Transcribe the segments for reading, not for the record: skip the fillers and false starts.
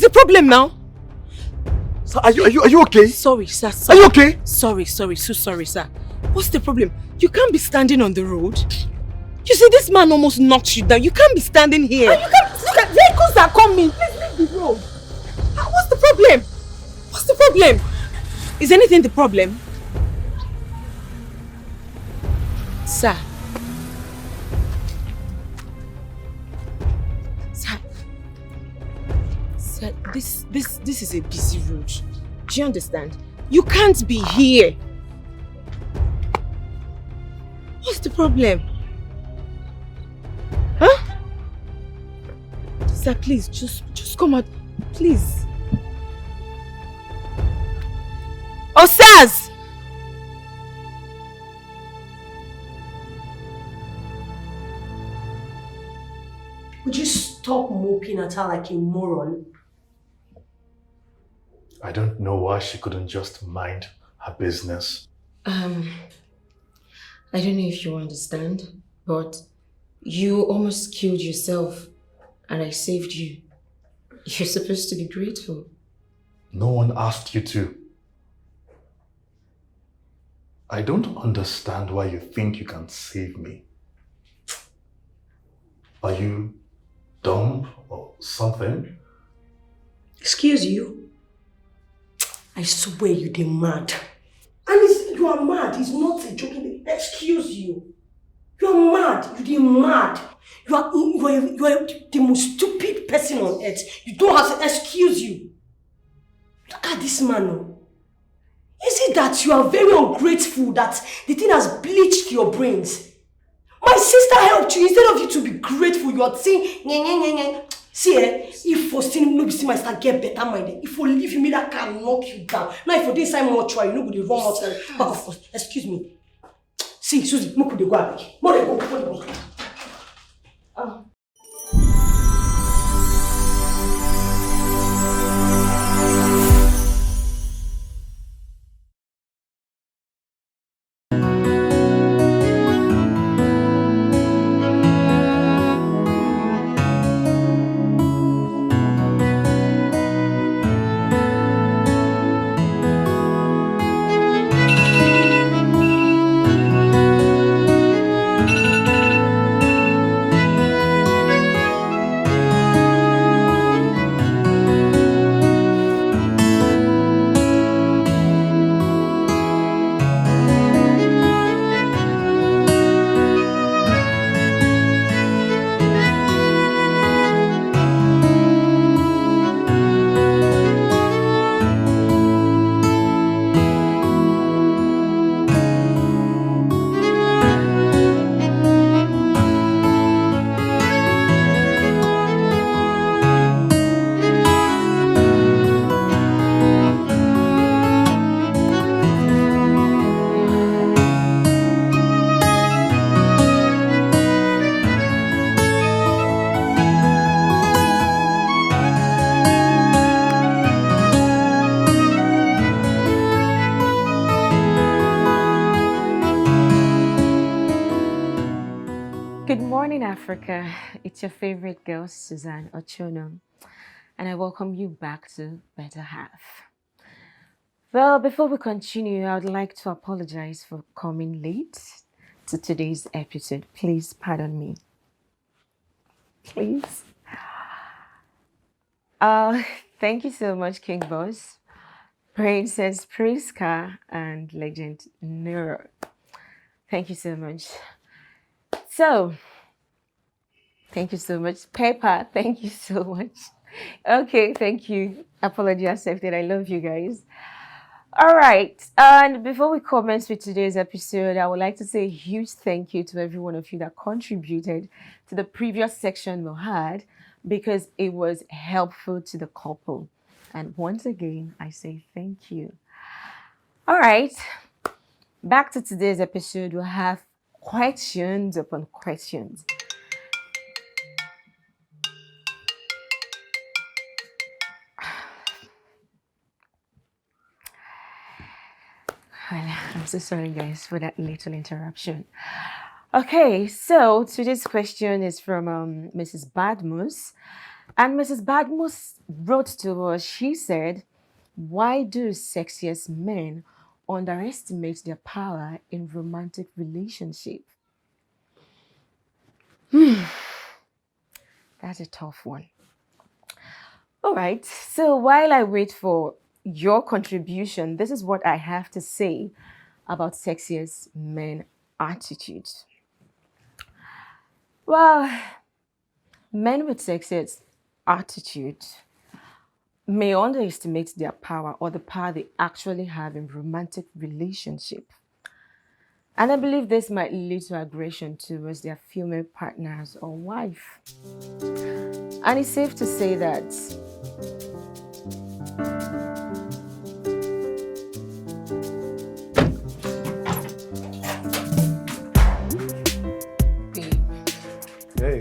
the problem now? Sir, are you okay? Sorry, sir. Sorry. Are you okay? Sorry. So sorry, sir. What's the problem? You can't be standing on the road. You see, this man almost knocked you down. You can't be standing here. And you can't look at vehicles are coming. Please leave the road. What's the problem? What's the problem? Is anything the problem? Sir. Sir, this is a busy road. Do you understand? You can't be here. What's the problem? Huh? Sir, please, just come out. Please. Oh, sirs! Would you stop moping at her like a moron? I don't know why she couldn't just mind her business. I don't know if you understand, but you almost killed yourself and I saved you. You're supposed to be grateful. No one asked you to. I don't understand why you think you can save me. Are you dumb or something? Excuse you? I swear you dey mad. And you are mad, it's not a joking. Excuse you. You are mad, you dey mad. You are the most stupid person on earth. You don't have to excuse you. Look at this man. Is it that you are very ungrateful that the thing has bleached your brains? My sister helped you. Instead of you to be grateful, you are saying, nye, nye, nye, nye. See, if for seeing no be see my sister get better minded, if for leave you, that can knock you down. Now, if for this time more try, you know, the wrong outside. Back of course, excuse me. See, Susie, no could they go back. More they go. Africa, it's your favorite girl, Suzanne Ochono, and I welcome you back to Better Half. Well, before we continue, I would like to apologize for coming late to today's episode. Please pardon me. Please. Thank you so much, King Boss, Princess Priska, and Legend Nero. Thank you so much. So, thank you so much. Pepper, thank you so much. Okay, thank you. Apology accepted. I love you guys. All right. And before we commence with today's episode, I would like to say a huge thank you to every one of you that contributed to the previous section we had, because it was helpful to the couple. And once again, I say thank you. All right. Back to today's episode, we'll have questions upon questions. Well, I'm so sorry, guys, for that little interruption. Okay, so today's question is from Mrs. Badmus. And Mrs. Badmus wrote to us, she said, why do sexiest men underestimate their power in romantic relationship? That's a tough one. All right, so while I wait for your contribution, this is what I have to say about sexiest men attitudes. Well, men with sexiest attitude may underestimate their power or the power they actually have in romantic relationship. And I believe this might lead to aggression towards their female partners or wife. And it's safe to say that Hey.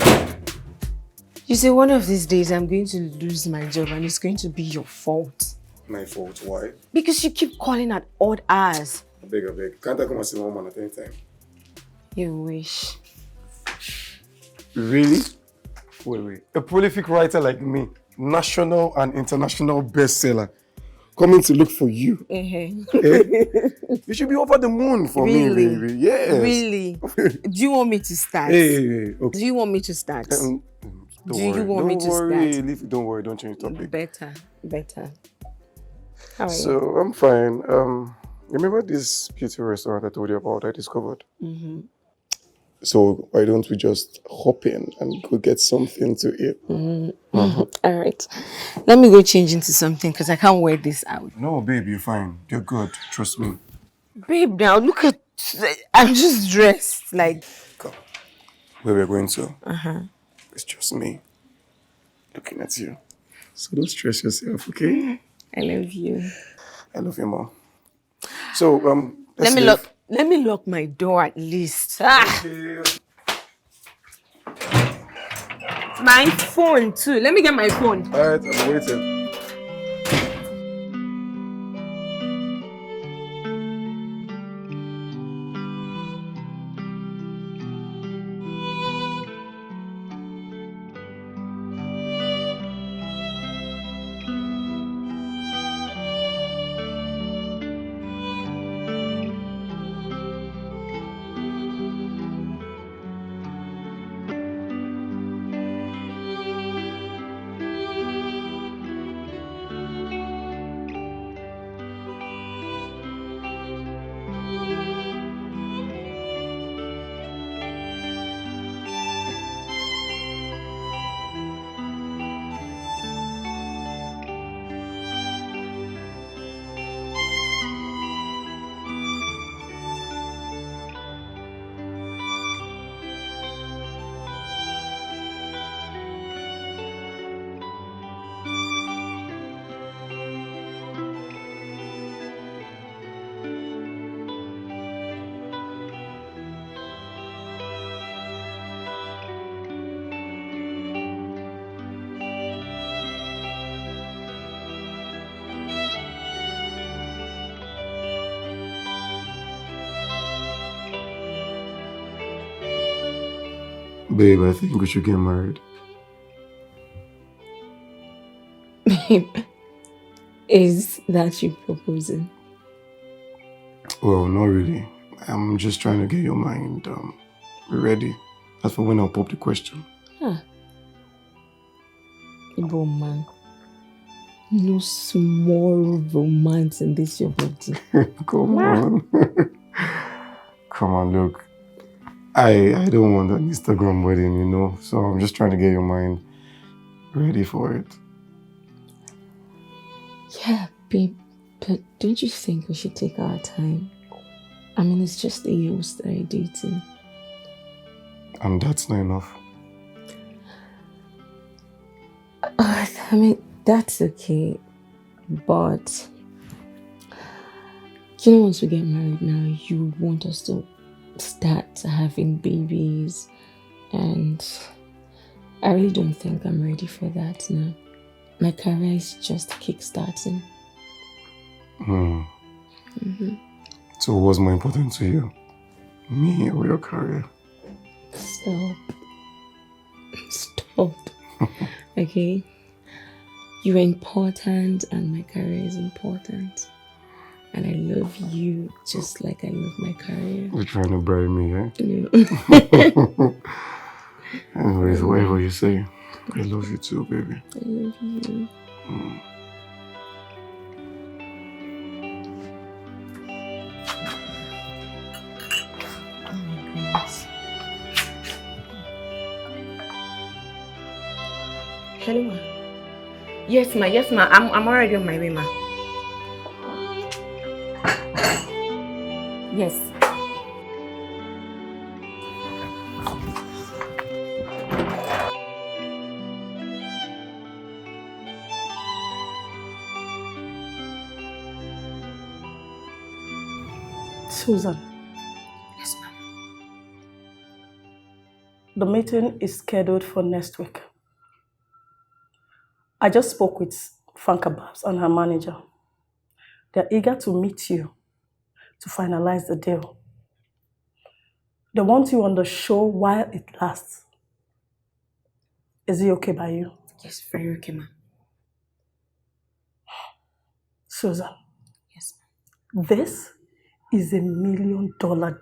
you see, one of these days I'm going to lose my job and it's going to be your fault. My fault, why? Because you keep calling at odd hours. I beg. Can't I come and see my woman at any time? You wish. Really? Wait. A prolific writer like me, national and international bestseller, coming to look for you. Eh? You should be over the moon for me, baby. Yes. Really? Do you want me to start? Hey. Okay. Do you want me to start? Don't worry. Don't worry, don't change topic. Better. How are So, you? I'm fine. Remember this beauty restaurant I told you about I discovered? Mm-hmm. So, why don't we just hop in and go get something to eat? Mm-hmm. All right. Let me go change into something because I can't wear this out. No, babe, you're fine. You're good. Trust me. Babe, now look at... I'm just dressed like... Come. Where we're going to? Uh-huh. It's just me looking at you. So don't stress yourself, okay? I love you. I love you more. So, Let me lock my door at least. Okay. My phone too. Let me get my phone. All right, I'm waiting. Babe, I think we should get married. Babe, is that you proposing? Well, not really. I'm just trying to get your mind ready. That's for when I'll pop the question. Bro, man. No small romance in this your body. Come on. Come on, look. I don't want an Instagram wedding, you know, so I'm just trying to get your mind ready for it. Yeah, babe, but don't you think we should take our time? I mean, it's just a year we started dating. And that's not enough. I mean, that's okay, but you know, once we get married now, you want us to start having babies, and I really don't think I'm ready for that now. My career is just kickstarting. So what's more important to you? Me or your career? Stop. Okay? You're important and my career is important. And I love you just like I love my career. You're trying to bury me, eh? No. Anyways, whatever you say, I love you too, baby. I love you. Oh my goodness. Hello, ma. Yes, ma. Yes, ma. I'm already on my way, ma. Yes. Susan. Yes, ma'am. The meeting is scheduled for next week. I just spoke with Franca Babs and her manager. They're eager to meet you to finalize the deal. They want you on the show while it lasts. Is it okay by you? Yes, very okay, ma'am. Susan. Yes, ma'am. This is $1 million deal.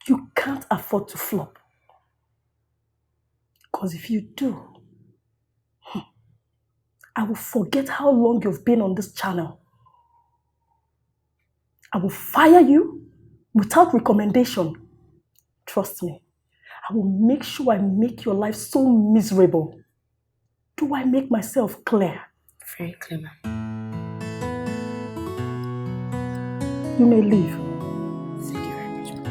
You can't afford to flop. Because if you do, I will forget how long you've been on this channel. I will fire you without recommendation. Trust me, I will make sure I make your life so miserable. Do I make myself clear? Very clear, ma'am. You may leave. Thank you very much, ma'am.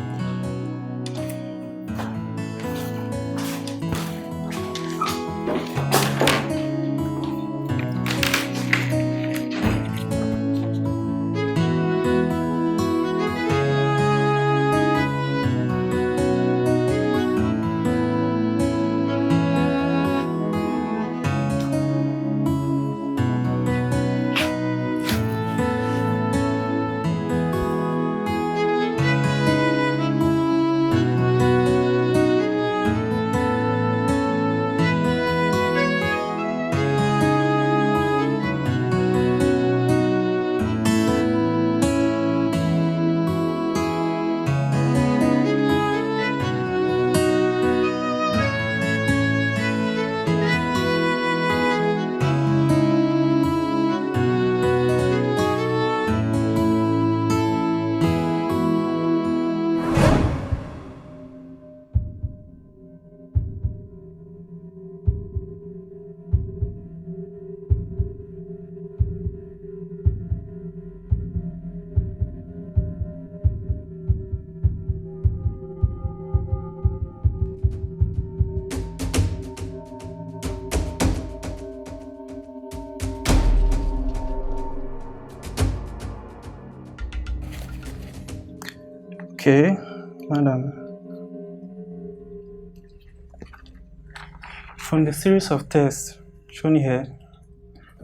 Okay, madam. From the series of tests shown here,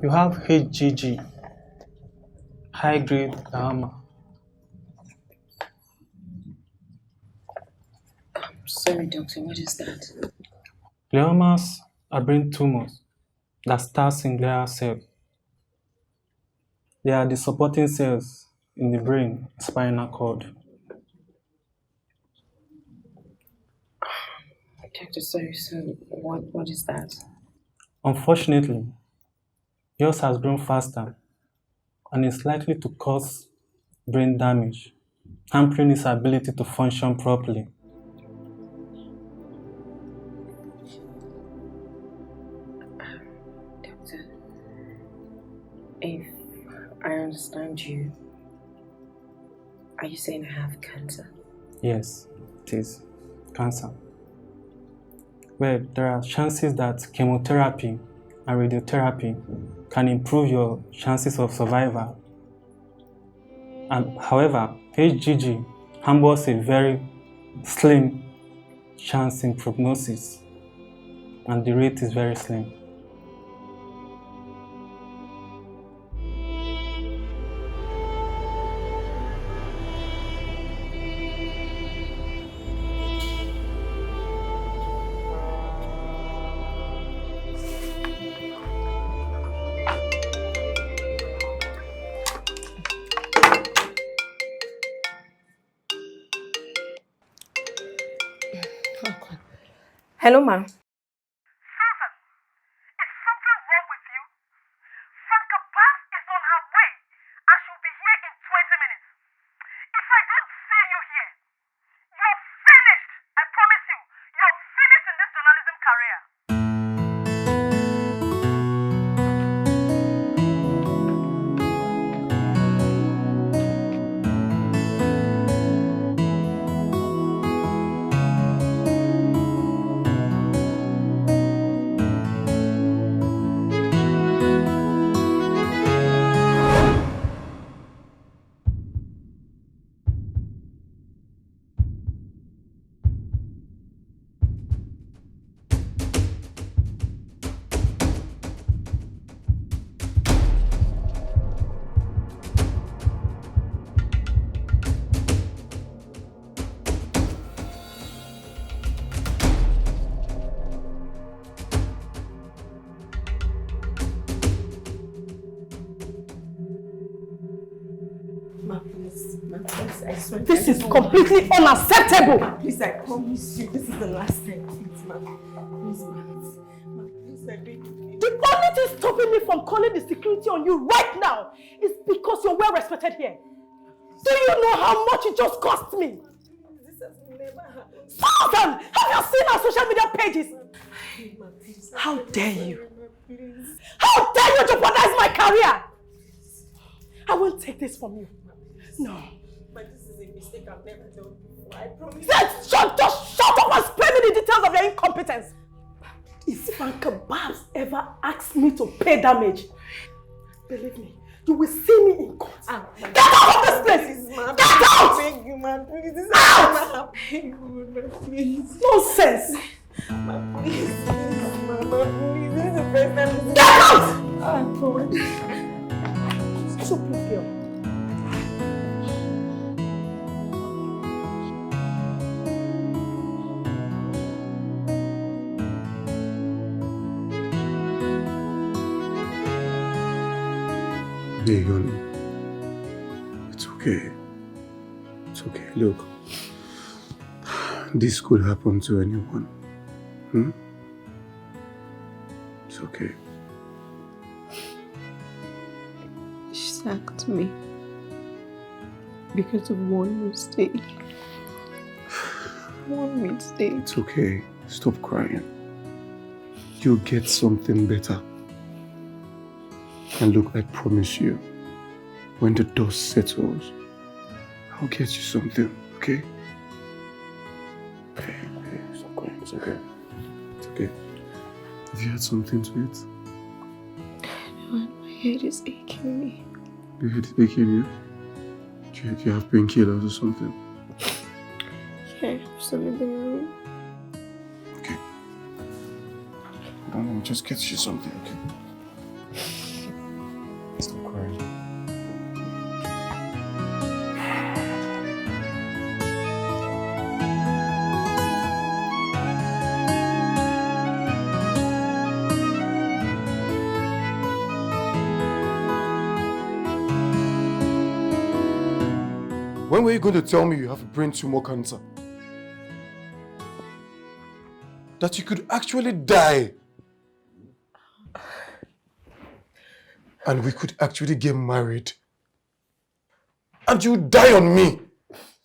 you have HGG, high-grade glioma. Sorry, doctor, what is that? Gliomas are brain tumors that start in glial cells. They are the supporting cells in the brain spinal cord. Doctor, sorry, so what is that? Unfortunately, yours has grown faster and is likely to cause brain damage, hampering its ability to function properly. Doctor, if I understand you, are you saying I have cancer? Yes, it is cancer. Well, there are chances that chemotherapy and radiotherapy can improve your chances of survival. And however, HGG harbors a very slim chance in prognosis, and the rate is very slim. Hello, ma. Susan, is something wrong with you? Franca Babs is on her way and she'll be here in 20 minutes. If I don't see you here, you're finished. I promise you, you're finished in this journalism career. I swear. This is completely unacceptable! Please, I promise you, this is the last time. Please, ma. Please, ma. Please, I beg you. The only thing stopping me from calling the security on you right now is because you're well respected here. Do you know how much it just cost me? This has never happened. Susan! Have you seen our social media pages? Ma, please, How dare you? please. How dare you jeopardize my career? I won't take this from you. No. But this is a mistake I've never done before. I promise. Just shut up and spare me the details of your incompetence. If Franca Babs ever asks me to pay damage, believe me, you will see me in court. Get out of this place! Get out! Beg you, ma, please. This is Out! never happened, ma, please. Nonsense! Ma, please, ma, please. This is the first time. Get out! I promise. Stupid girl. Hey, honey. It's okay. It's okay. Look, this could happen to anyone. It's okay. She sacked me because of one mistake. One mistake. It's okay. Stop crying. You'll get something better. And look, I promise you, when the dust settles, I'll get you something, okay? Okay, stop crying. It's okay. It's okay. Have you had something to eat? No, my head is aching me. Your head is aching you? Do you have painkillers or something? Yeah, I have some in the room. Okay. Let me just get you something, okay? Stop crying. When were you going to tell me you have a brain tumor cancer? That you could actually die? And we could actually get married. And you would die on me.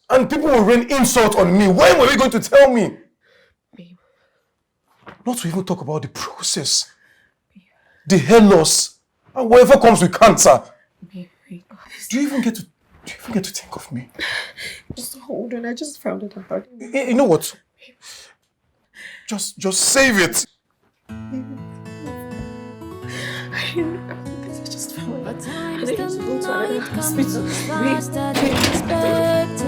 And people will rain insult on me. When were you going to tell me? Babe. Not to even talk about the process. Babe. The hair loss. And whatever comes with cancer. Babe, wait. Do you even get to think of me? Just hold on, I just found it out. You know what? Just save it. I just found it. But I times need the to go to night another comes hospital. faster than expected.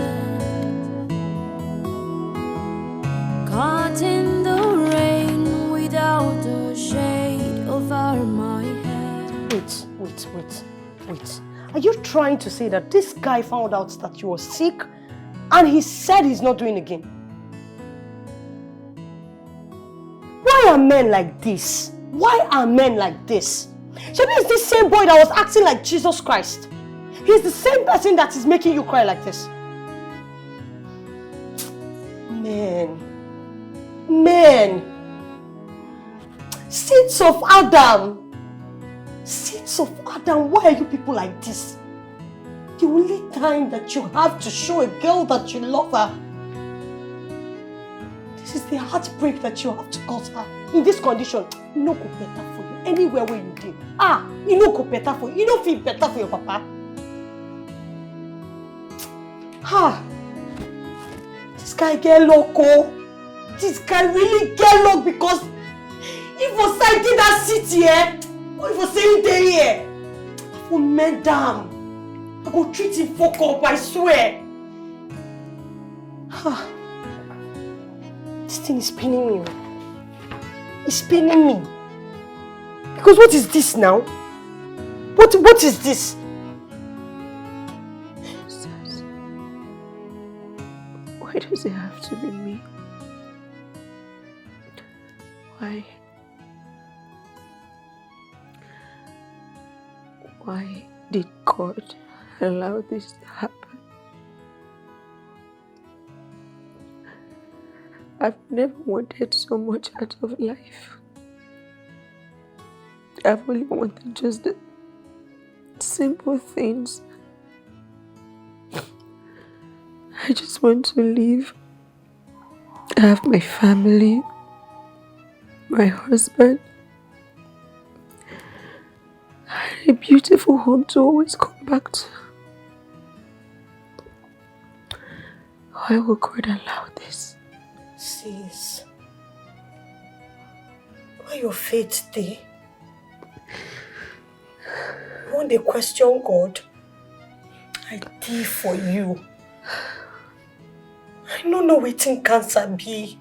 Caught in the rain without a shade over my head. Wait. Are you trying to say that this guy found out that you were sick and he said he's not doing again? Why are men like this? Why are men like this? Maybe it's this same boy that was acting like Jesus Christ. He's the same person that is making you cry like this. Men. Seeds of Adam! Seeds of Adam, why are you people like this? The only time that you have to show a girl that you love her, this is the heartbreak that you have to cause her. In this condition, you no go better for you. Anywhere where you dey. You no go better for you. You don't feel better for your papa. This guy get loco. This guy really get luck because if was I did that sit here, or if was saying day here, I will madam. I go treat him fuck up, I swear. This thing is paining me. It's paining me. Because what is this now? What is this? Why does it have to be me? Why? Why did God allow this to happen? I've never wanted so much out of life. I've only wanted just the simple things. I just want to live. I have my family, my husband, a beautiful home to always come back to. Why would God allow this? Sis, why your faith dey? You want to question God? I dey for you. I don't know wetin cancer be.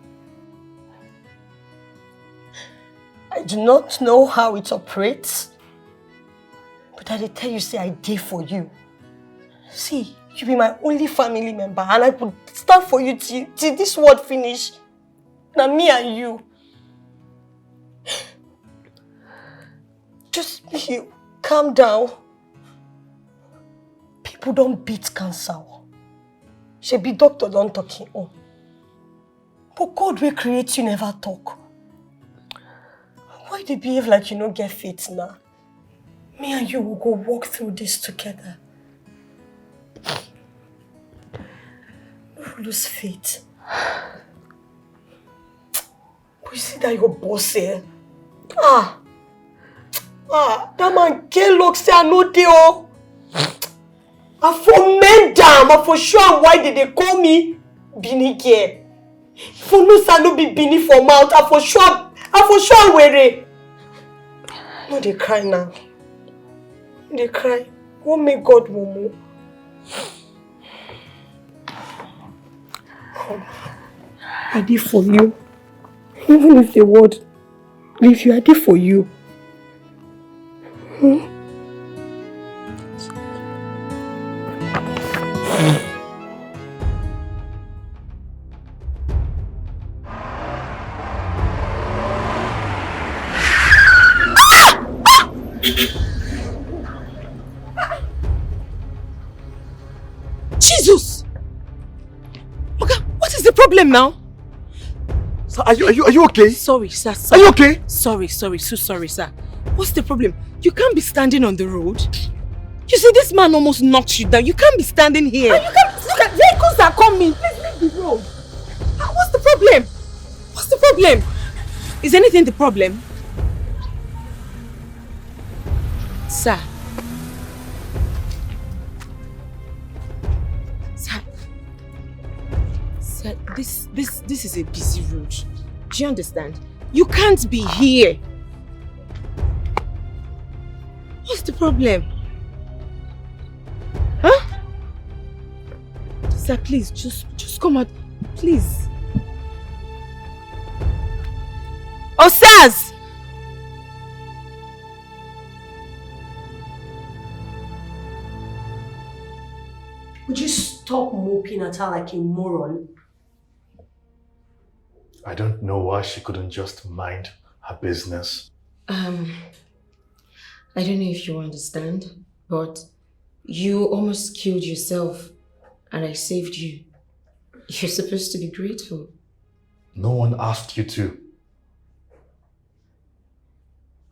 I do not know how it operates. But I dey tell you, say I dey for you. See, you be my only family member and I would stand for you till this world finish. Now me and you. Just you calm down. People don't beat cancer. Shebi doctor don't talk him own. But God will create you never talk. Why they behave like you don't get faith now? Me and you will go walk through this together. Don't lose faith. But you see that your boss here? That man get luck say I know they all. I for madam, I for sure why did they call me Bini girl? For no say no be Bini for mouth, I for sure wear it. No, they cry now. They cry. What make God Momo? I did for you. Even if the world leave you, I did for you. Jesus! Okay, what is the problem now? Sir, are you okay? Sorry, sir. Are you okay? Sorry, so sorry, sir. What's the problem? You can't be standing on the road. You see, this man almost knocked you down. You can't be standing here. And you can't look at vehicles are coming. Please leave the road. What's the problem? What's the problem? Is anything the problem? Sir. Sir, this is a busy road. Do you understand? You can't be here. What's the problem? Huh? Sir, please, just come out. Please. Oh, sirs! Would you stop moping at her like a moron? I don't know why she couldn't just mind her business. I don't know if you understand, but you almost killed yourself and I saved you. You're supposed to be grateful. No one asked you to.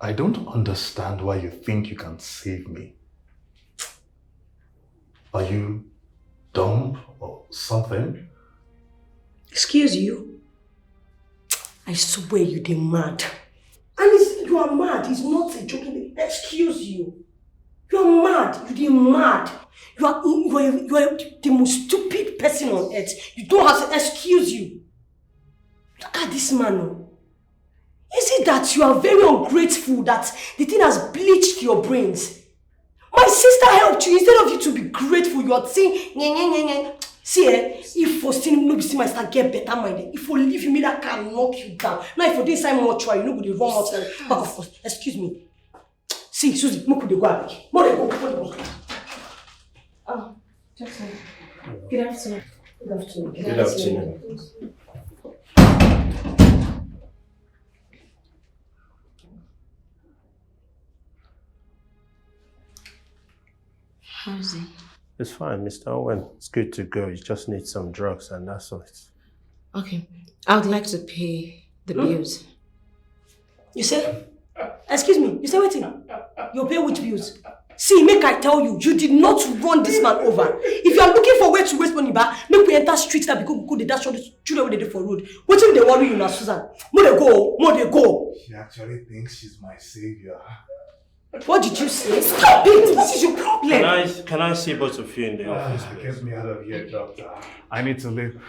I don't understand why you think you can save me. Are you dumb or something? Excuse you? I swear you dey mad. And you are mad. It's not a joking. Excuse you. You are mad. You dey mad. You are the most stupid person on earth. You don't have to excuse you. Look at this man. Is it that you are very ungrateful that the thing has bleached your brains? My sister helped you. Instead of you to be grateful, you are saying, nye, nye, nye, nye. See, if for seeing no be see my sister get better minded, if for leave you, me that can knock you down. Now if for this time more try, you know go dey run out back of course. Excuse me. See, Susie, mo could go back. More dey go. Oh, just good afternoon. Good afternoon. Good afternoon. How's it? It's fine, Mr. Owen. It's good to go. You just need some drugs and that's all. Okay. I would like to pay the bills. You say? Excuse me, you say waiting? You pay which bills? See, make I tell you, you did not run this man over. If you are looking for where to waste money back, make we enter streets that because we go, they dash all the children where they do for road. What if they worry you now, Suzanne? More they go. She actually thinks she's my savior. What did you say? Stop it! What is your problem? Can I see both of you in the office? Get me out of here, doctor. I need to live.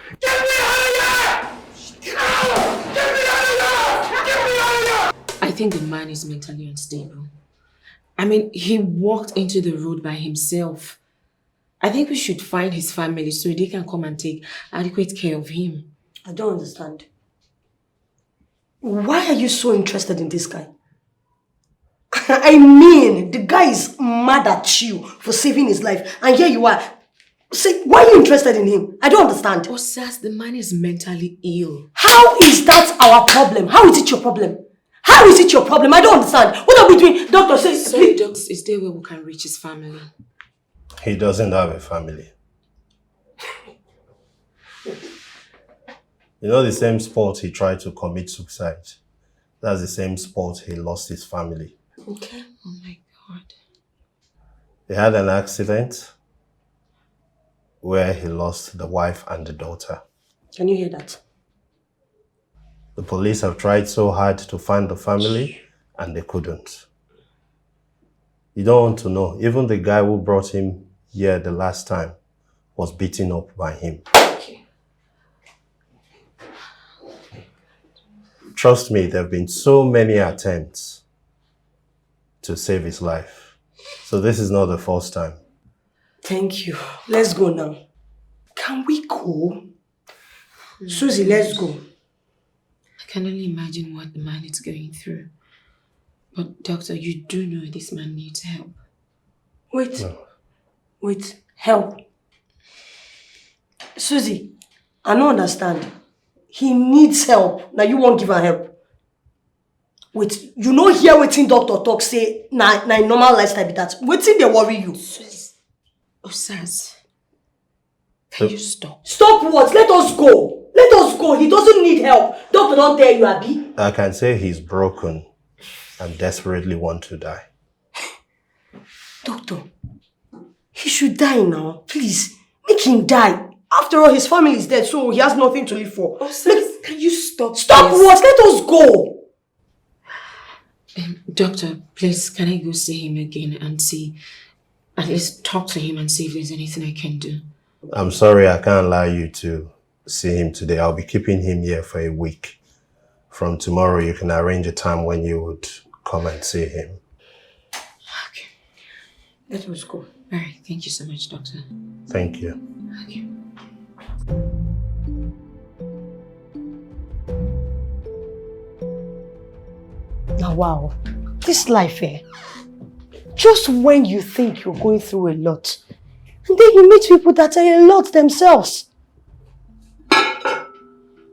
I think the man is mentally unstable. I mean, he walked into the road by himself. I think we should find his family so they can come and take adequate care of him. I don't understand. Why are you so interested in this guy? I mean, the guy is mad at you for saving his life. And here you are. Say, why are you interested in him? I don't understand. Oh, Sas, the man is mentally ill. How is that our problem? How is it your problem? How is it your problem? I don't understand. What are we doing? Doctor says, Sorry, Doctor, is there where we can reach his family? He doesn't have a family. You know the same spot he tried to commit suicide? That's the same spot he lost his family. Okay. Oh my God. He had an accident where he lost the wife and the daughter. Can you hear that? The police have tried so hard to find the family and they couldn't. You don't want to know. Even the guy who brought him here the last time was beaten up by him. Okay. Trust me, there have been so many attempts to save his life. So this is not the first time. Thank you. Let's go now. Can we go? Susie, let's go. I can only imagine what the man is going through. But doctor, you do know this man needs help. Wait. No. Wait. Help. Susie, I don't understand. He needs help. Now you won't give her help. Wait, you know here waiting doctor talk say na normal lifestyle be that. Waiting they worry you. Oh, Saz. Can you stop? Stop what? Let us go. Let us go. He doesn't need help. Doctor don't tell you, Abby. I can say he's broken and desperately want to die. Doctor, he should die now. Please, make him die. After all, his family is dead, so he has nothing to live for. Oh, Saz, can you stop? Stop this? What? Let us go. Doctor, please, can I go see him again and see, at least talk to him and see if there's anything I can do? I'm sorry, I can't allow you to see him today. I'll be keeping him here for a week. From tomorrow, you can arrange a time when you would come and see him. Okay. Let us go. All right, thank you so much, doctor. Thank you. Okay. Now, wow, this life, just when you think you're going through a lot, and then you meet people that are a lot themselves.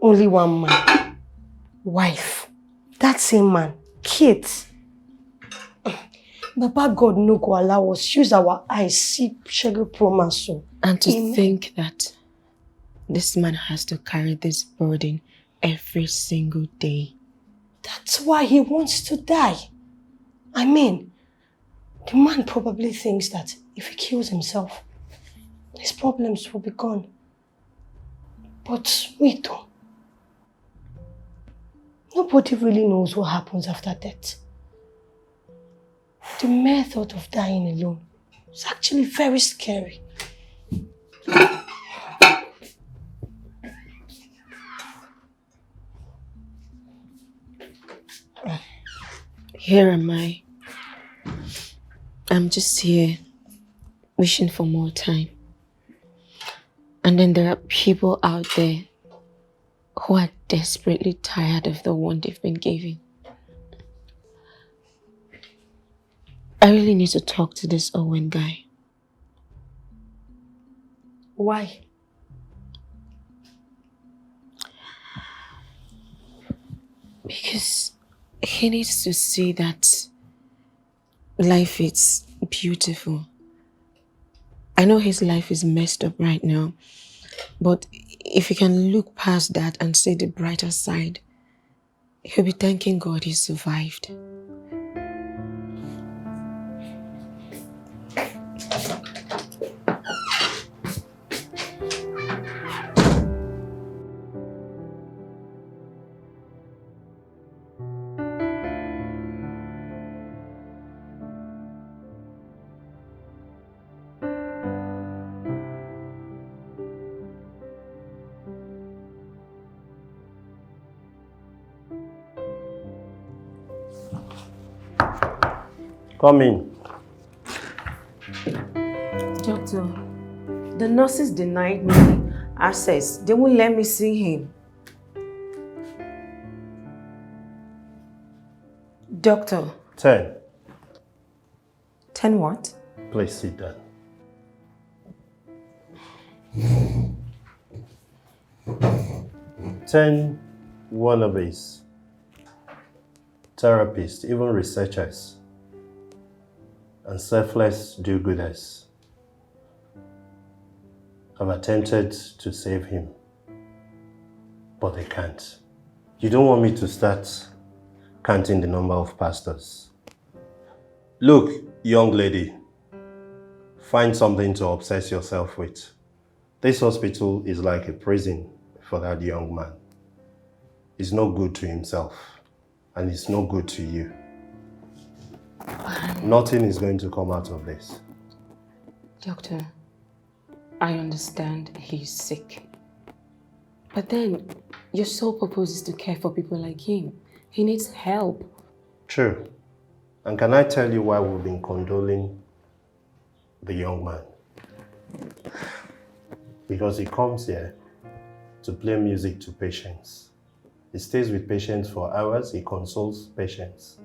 Only one man, wife, that same man, kids. Baba God no go allow us use our eyes, see Shego promise. And to think that this man has to carry this burden every single day. That's why he wants to die. I mean, the man probably thinks that if he kills himself, his problems will be gone. But wait though. Nobody really knows what happens after death. The mere thought of dying alone is actually very scary. Here am I. I'm just here, wishing for more time. And then there are people out there who are desperately tired of the one they've been given. I really need to talk to this Owen guy. Why? Because he needs to see that life is beautiful. I know his life is messed up right now, but if he can look past that and see the brighter side, he'll be thanking God he survived. Come in. Doctor, the nurses denied me access. They won't let me see him. Doctor. 10. 10 what? Please sit down. Ten wannabes, therapists, even researchers, and selfless do-gooders have attempted to save him, but they can't. You don't want me to start counting the number of pastors. Look, young lady, find something to obsess yourself with. This hospital is like a prison for that young man. He's no good to himself, and it's no good to you. Nothing is going to come out of this. Doctor, I understand he's sick. But then, your sole purpose is to care for people like him. He needs help. True. And can I tell you why we've been condoling the young man? Because he comes here to play music to patients. He stays with patients for hours, he consoles patients.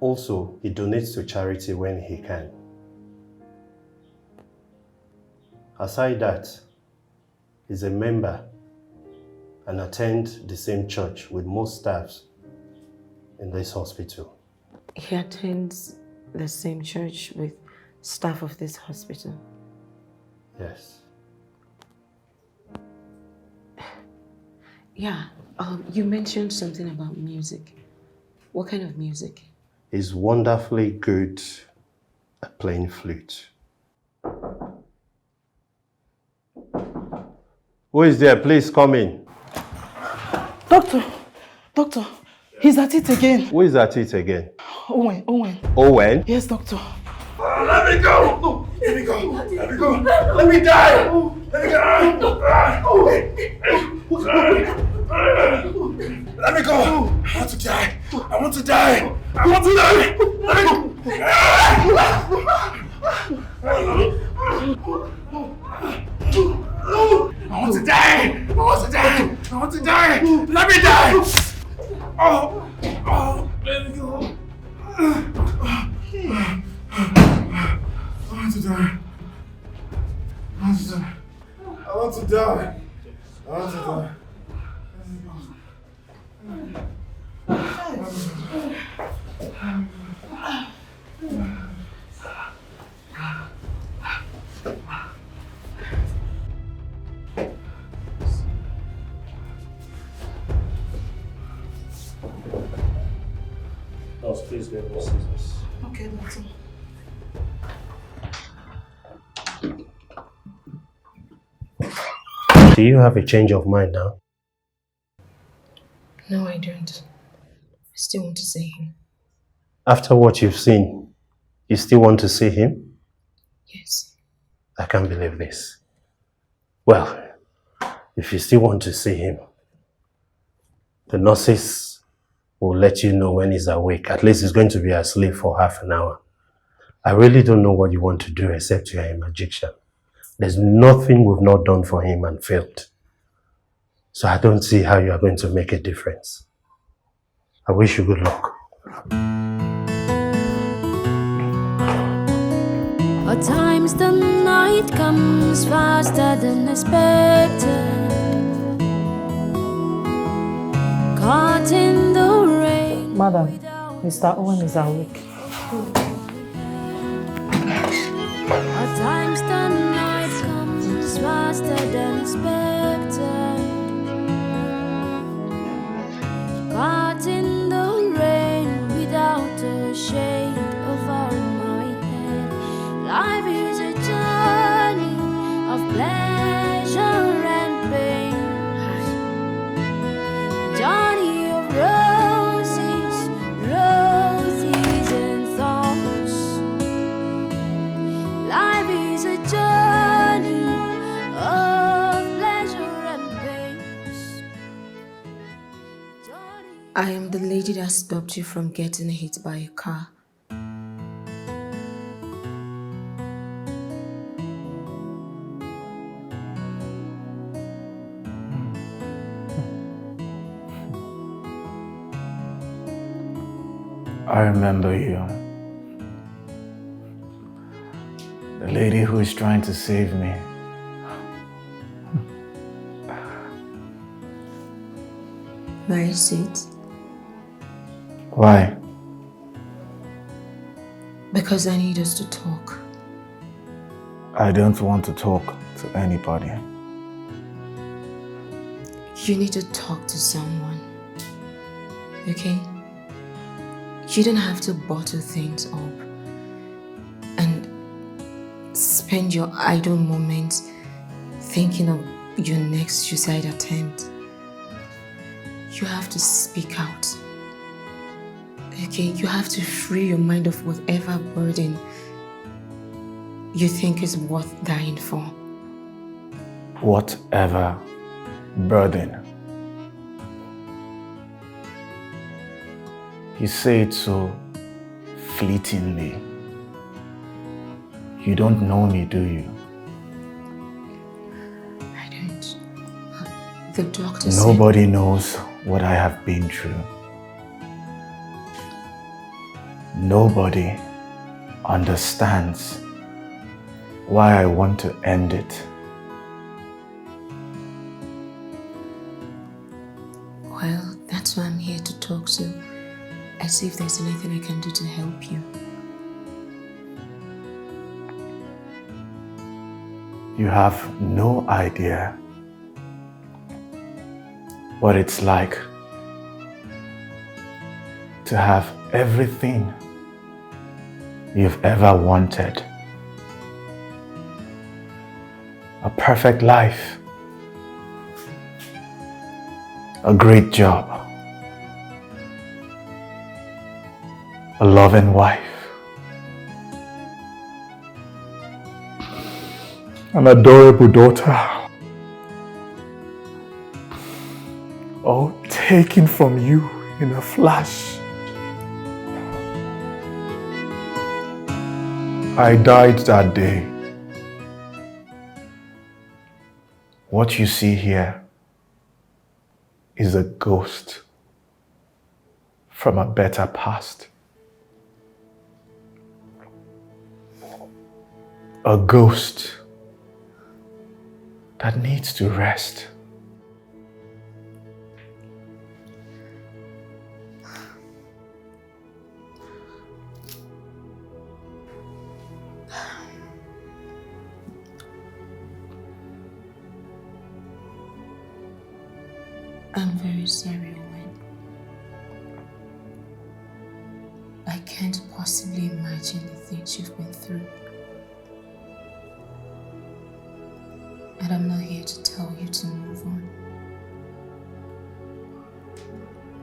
Also, he donates to charity when he can. Aside that, he's a member and attends the same church with most staffs in this hospital. He attends the same church with staff of this hospital. Yes. Yeah, you mentioned something about music. What kind of music? He's wonderfully good at playing flute. Who is there? Please come in. Doctor, he's at it again. Who is at it again? Owen. Owen? Yes, doctor. Let me go! Let me go! Let me go! Let me die! Let me go! Let me go! I want to die! I want to die! I want to die! Let me go! I want to die! I want to die! I want to die! Let me die! Let me go! I want to die. I want to die. I want to die. Please get me scissors. Okay, doctor. Do you have a change of mind now? No, I don't. I still want to see him. After what you've seen, you still want to see him? Yes. I can't believe this. Well, if you still want to see him, the nurses will let you know when he's awake. At least he's going to be asleep for half an hour. I really don't know what you want to do except you are a magician. There's nothing we've not done for him and failed. So I don't see how you are going to make a difference. I wish you good luck. At times the night comes faster than expected. Caught in the rain. Madam, Mr. Owen is awake. At times the night comes faster than expected. Caught in the rain without a shade over my head. Life is a journey of pleasure and pain. Journey of roses, roses and thorns. Life is a journey of pleasure and pains. I am the lady that stopped you from getting hit by a car. I remember you. The lady who is trying to save me. Very sweet. Why? Because I need us to talk. I don't want to talk to anybody. You need to talk to someone. Okay? You don't have to bottle things up and spend your idle moments thinking of your next suicide attempt. You have to speak out. Okay? You have to free your mind of whatever burden you think is worth dying for. Whatever burden. You say it so fleetingly. You don't know me, do you? I don't. The doctor said... Nobody knows what I have been through. Nobody understands why I want to end it. Well, that's why I'm here to talk to. I see if there's anything I can do to help you. You have no idea what it's like to have everything you've ever wanted. A perfect life, a great job, a loving wife, an adorable daughter, all taken from you in a flash. I died that day. What you see here is a ghost from a better past. A ghost that needs to rest. I'm very sorry, Owen. I can't possibly imagine the things you've been through. And I'm not here to tell you to move on.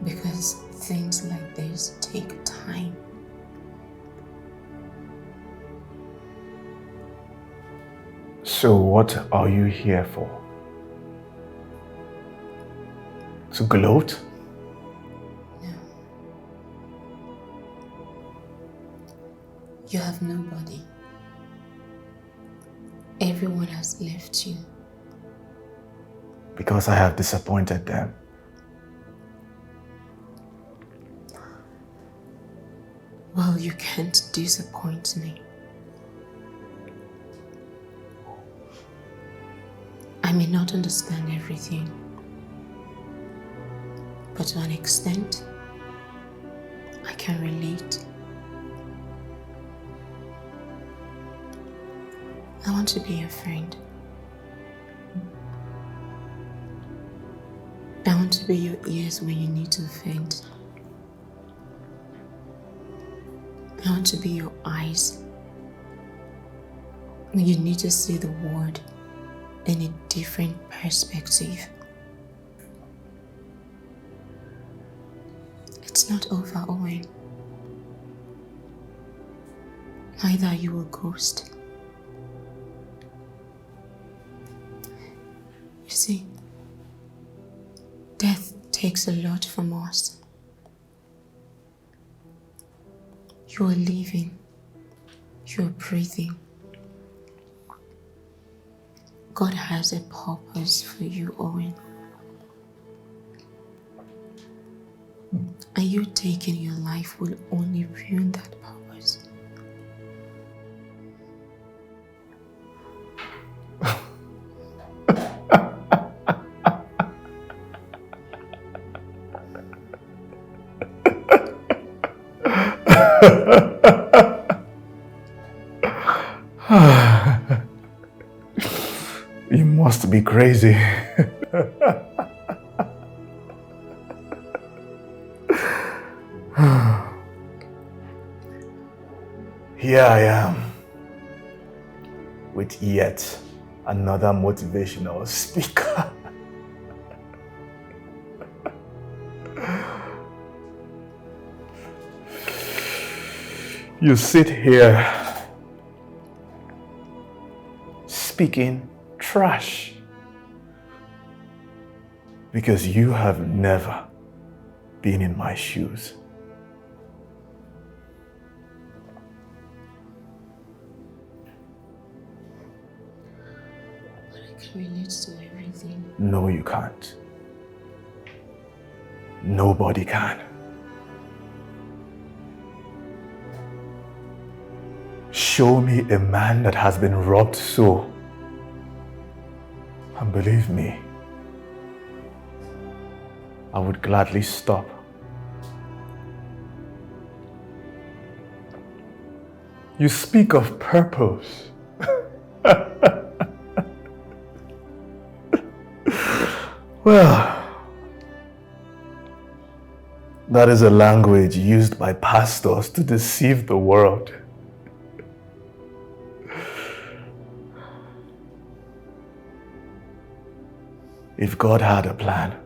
Because things like this take time. So what are you here for? To gloat? No. You have nobody. Everyone has left you. Because I have disappointed them. Well, you can't disappoint me. I may not understand everything, but to an extent, I can relate. I want to be your friend. I want to be your ears when you need to vent. I want to be your eyes when you need to see the world in a different perspective. It's not over, Owen. Neither are you a ghost. You see, death takes a lot from us. You are living. You are breathing. God has a purpose for you, Owen. And you taking your life will only ruin that purpose. You must be crazy. Here I am with yet another motivational speaker. You sit here speaking trash because you have never been in my shoes. But I can relate to everything. No, you can't. Nobody can. Show me a man that has been robbed so, and believe me, I would gladly stop. You speak of purpose. Well, that is a language used by pastors to deceive the world. If God had a plan,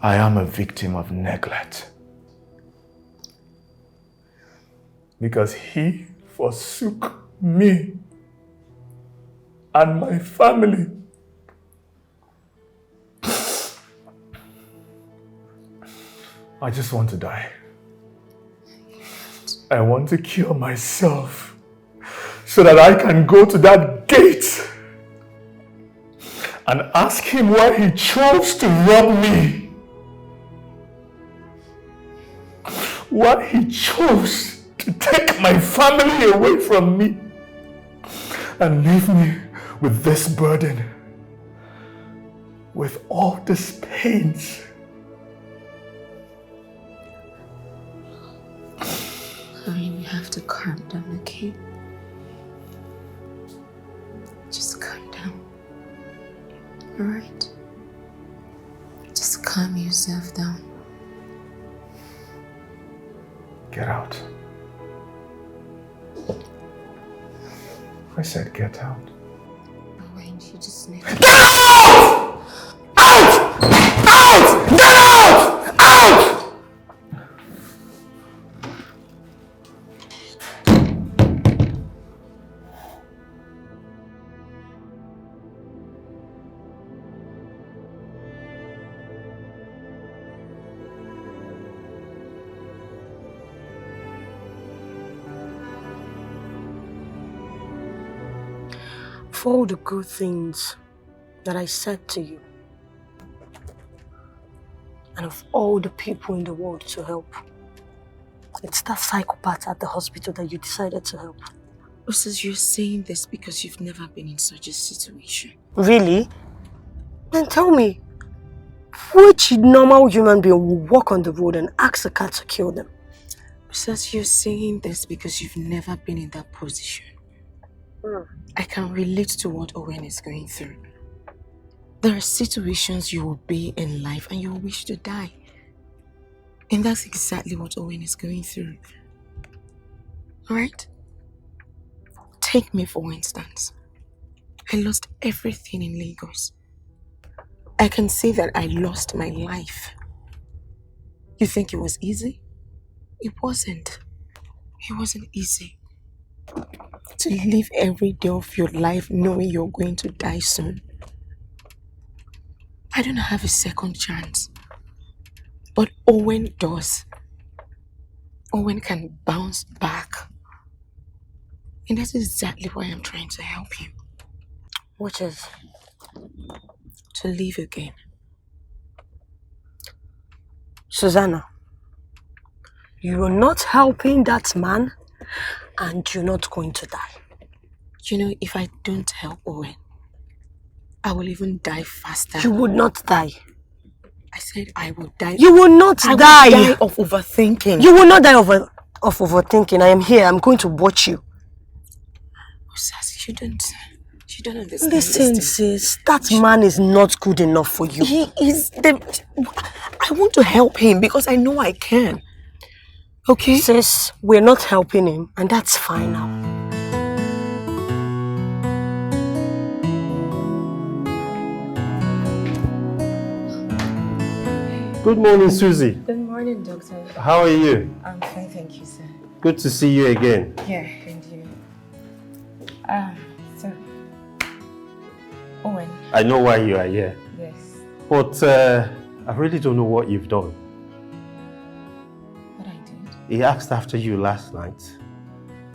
I am a victim of neglect. Because He forsook me and my family. I just want to die. I want to kill myself so that I can go to that gate and ask Him why He chose to rob me. Why He chose to take my family away from me and leave me with this burden, with all these pains. Owen, you have to calm down, okay? Just calm down. Alright? Just calm yourself down. Get out. I said get out. Owen, you just need Get out! Out! Out! Get out! Out! For all the good things that I said to you, and of all the people in the world to help, it's that psychopath at the hospital that you decided to help. Ustaz, you're saying this because you've never been in such a situation. Really? Then tell me, which normal human being will walk on the road and ask a cat to kill them? Ustaz, you're saying this because you've never been in that position. I can relate to what Owen is going through. There are situations you will be in life and you will wish to die. And that's exactly what Owen is going through. Alright? Take me for instance. I lost everything in Lagos. I can say that I lost my life. You think it was easy? It wasn't. It wasn't easy. To live every day of your life knowing you're going to die soon. I don't have a second chance. But Owen does. Owen can bounce back. And that's exactly why I'm trying to help you. Which is? To live again. Susanna, you are not helping that man and you're not going to die. You know, if I don't help Owen, I will even die faster. You would not die. I said I will die. You will not die. I will die of overthinking. You will not die of overthinking. I am here. I'm going to watch you. Sassy, you don't understand. Listen, sis. That man is not good enough for you. He is I want to help him because I know I can. Okay? Sis, we're not helping him, and that's fine now. Good morning, Susie. Good morning, Doctor. How are you? I'm fine, thank you, sir. Good to see you again. Yeah, and you. So, Owen. I know why you are here. Yes. But I really don't know what you've done. What I did? He asked after you last night.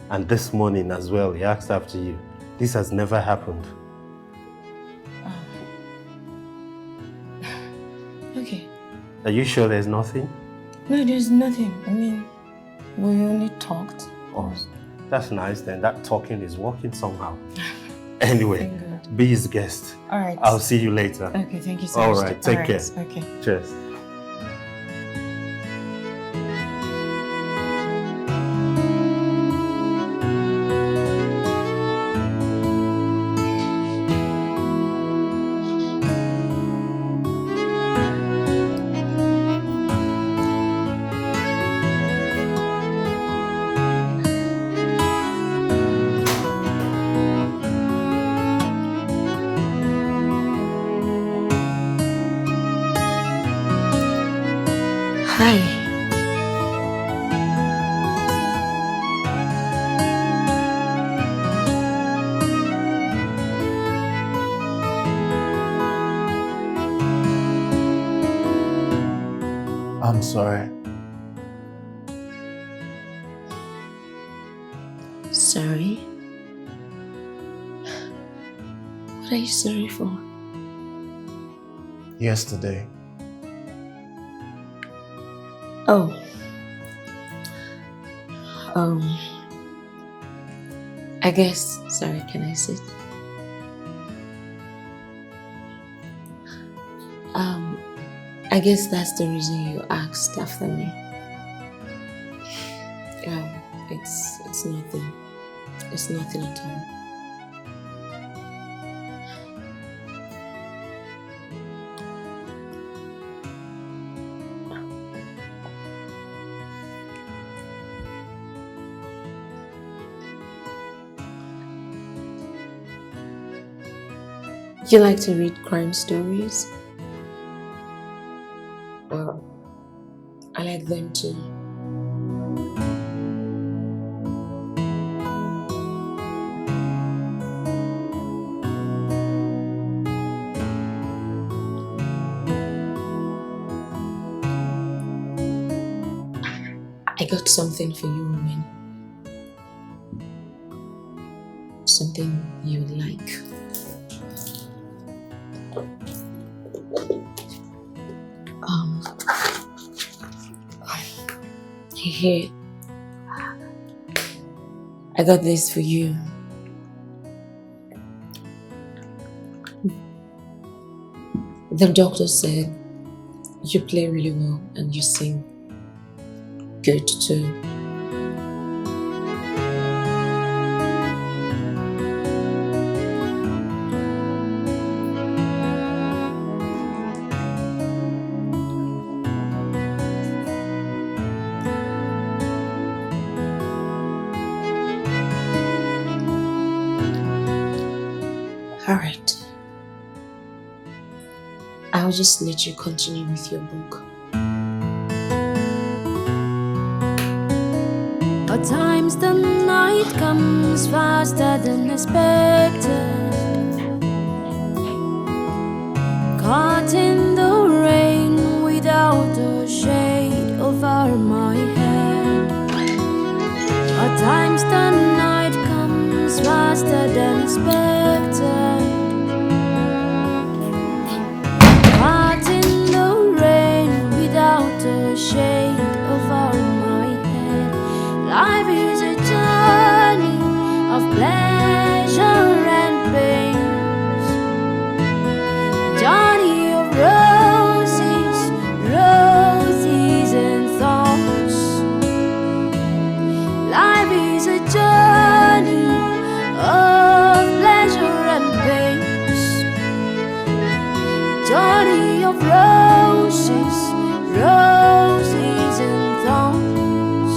And this morning as well, he asked after you. This has never happened. Okay. Are you sure there's nothing? No, there's nothing. I mean, we only talked. Oh, that's nice then. That talking is working somehow. Anyway, be his guest. All right. I'll see you later. Okay, thank you so much. much. All right, take care. Okay. Cheers. Hi. I'm sorry. Sorry? What are you sorry for? Yesterday. Oh. I guess, sorry, can I sit? I guess that's the reason you asked after me. It's nothing. It's nothing at all. You like to read crime stories? Well, I like them too. I got something for you, Owen. Something you like. Here. I got this for you. The doctor said you play really well and you sing good too. Alright. I'll just let you continue with your book. At times the night comes faster than expected. Caught in the rain without a shade over my head. At times the night comes faster than expected. Caught in the rain without a shade over my head. Life is a journey of pleasure and pains. Journey of roses, roses and thorns. Life is a journey of pleasure and pains. Journey of roses, roses and thorns.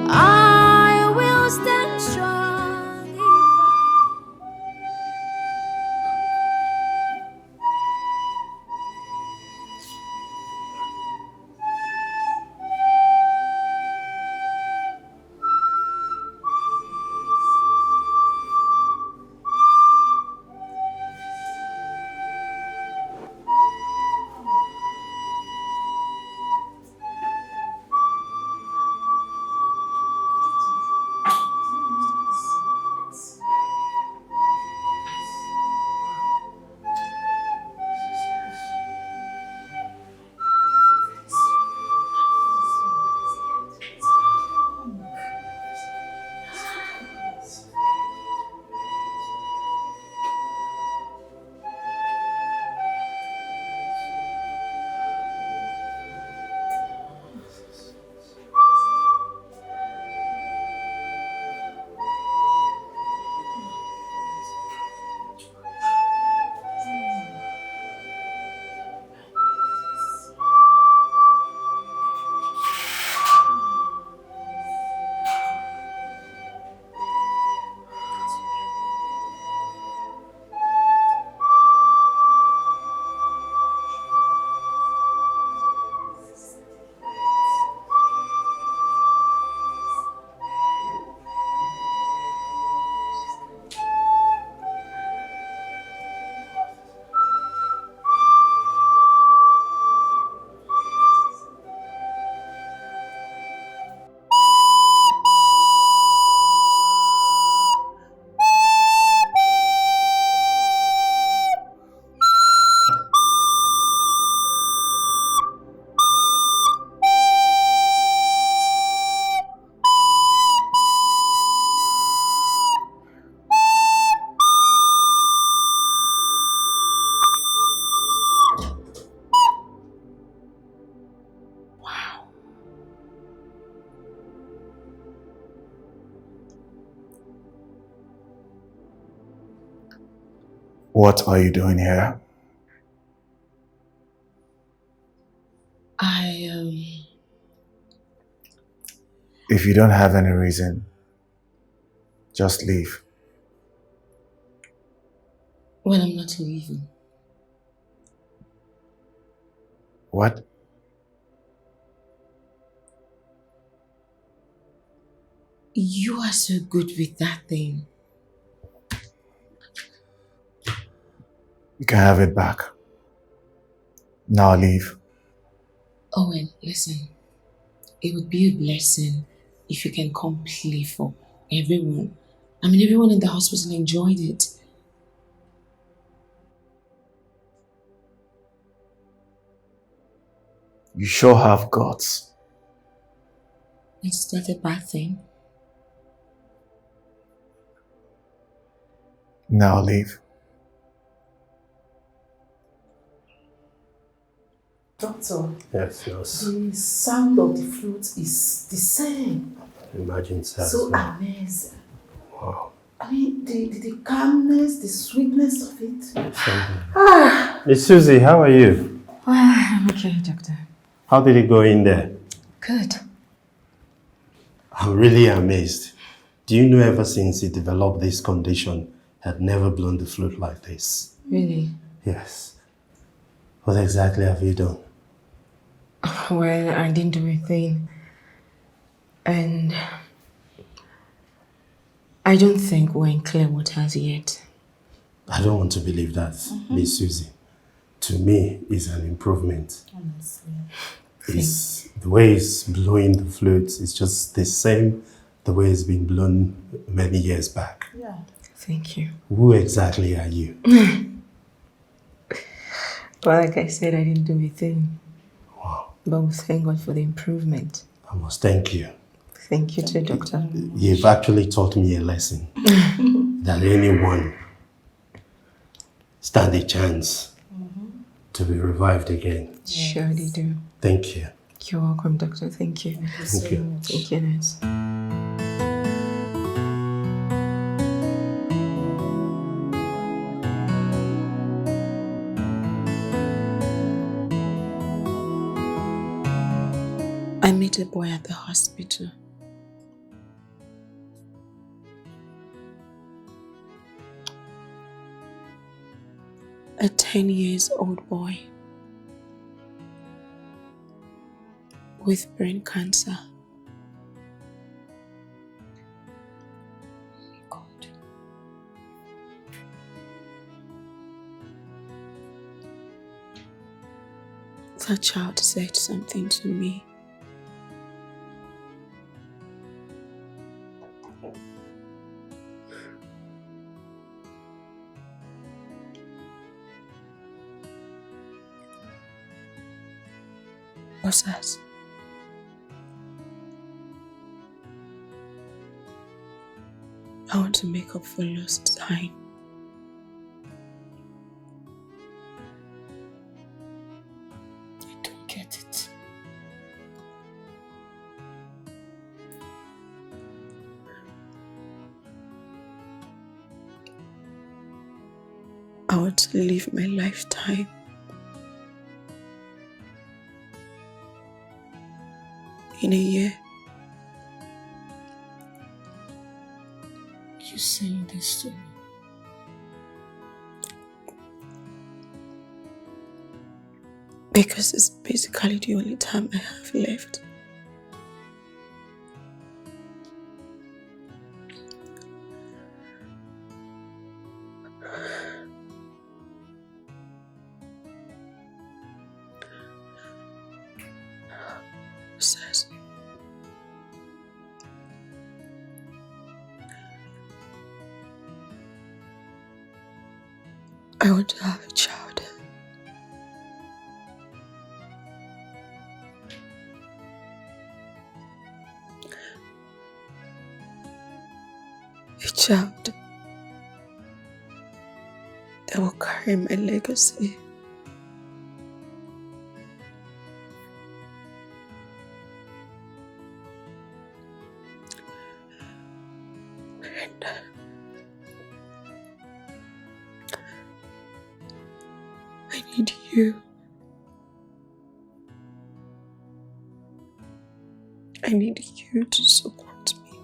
I will stand strong if What are you doing here? If you don't have any reason, just leave. Well, I'm not leaving. What? You are so good with that thing. You can have it back. Now leave. Owen, listen. It would be a blessing if you can come play for everyone. I mean, everyone in the hospital enjoyed it. You sure have guts. It's not a bad thing. Now leave. Doctor, Yes, yes. the sound of the flute is the same. Imagine so. So amazing. Wow. I mean, the calmness, the sweetness of it. Miss Susie, how are you? I'm okay, doctor. How did it go in there? Good. I'm really amazed. Do you know ever since he developed this condition, had never blown the flute like this? Really? Yes. What exactly have you done? Well, I didn't do a thing. And I don't think we're in clear waters yet. I don't want to believe that, Miss Susie. To me, it's an improvement. Honestly. It's, the way he's blowing the flute is just the same the way it's been blown many years back. Yeah. Thank you. Who exactly are you? Well, like I said, I didn't do a thing. Wow. But we thank God for the improvement. I must thank you. Thank you too, doctor. You've actually taught me a lesson. That anyone stand a chance to be revived again. Sure they do. Thank you. You're welcome, doctor. Thank you. Thank you. Thank you, nurse. I met a boy at the hospital. A 10-year-old boy with brain cancer. God. That child said something to me. What's that? I want to make up for lost time. I don't get it. I want to live my lifetime in a year. You saying this to me? Because it's basically the only time I have left. Says I want to have a child. A child that will carry my legacy. I need you. I need you to support me.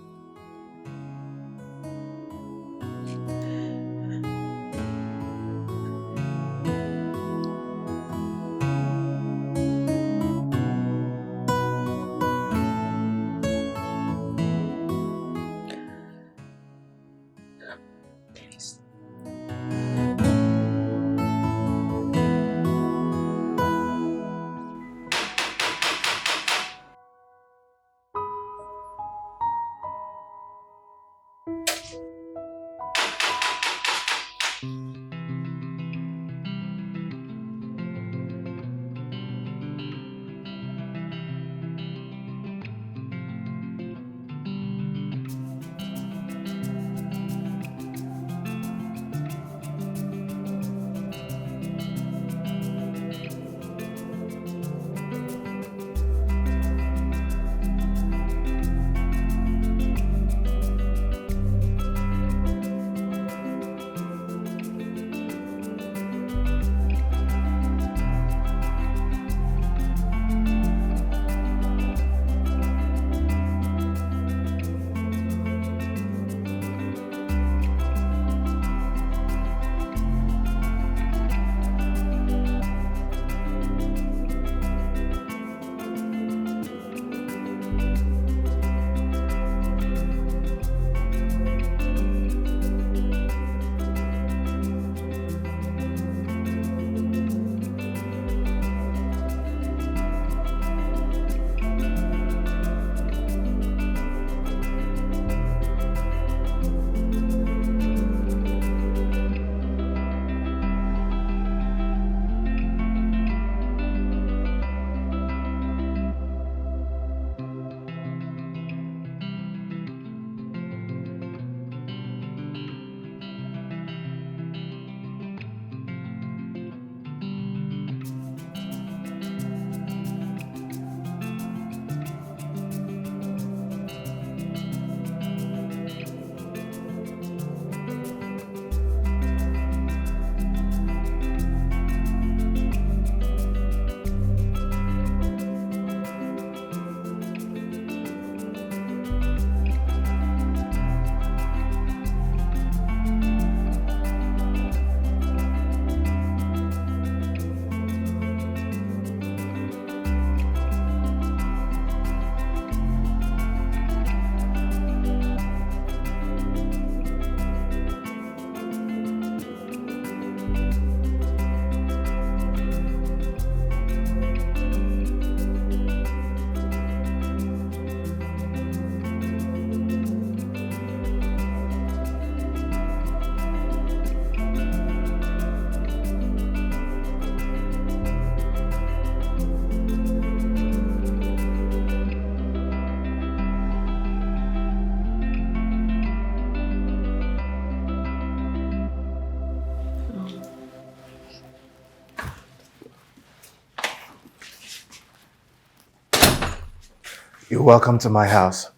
You're welcome to my house.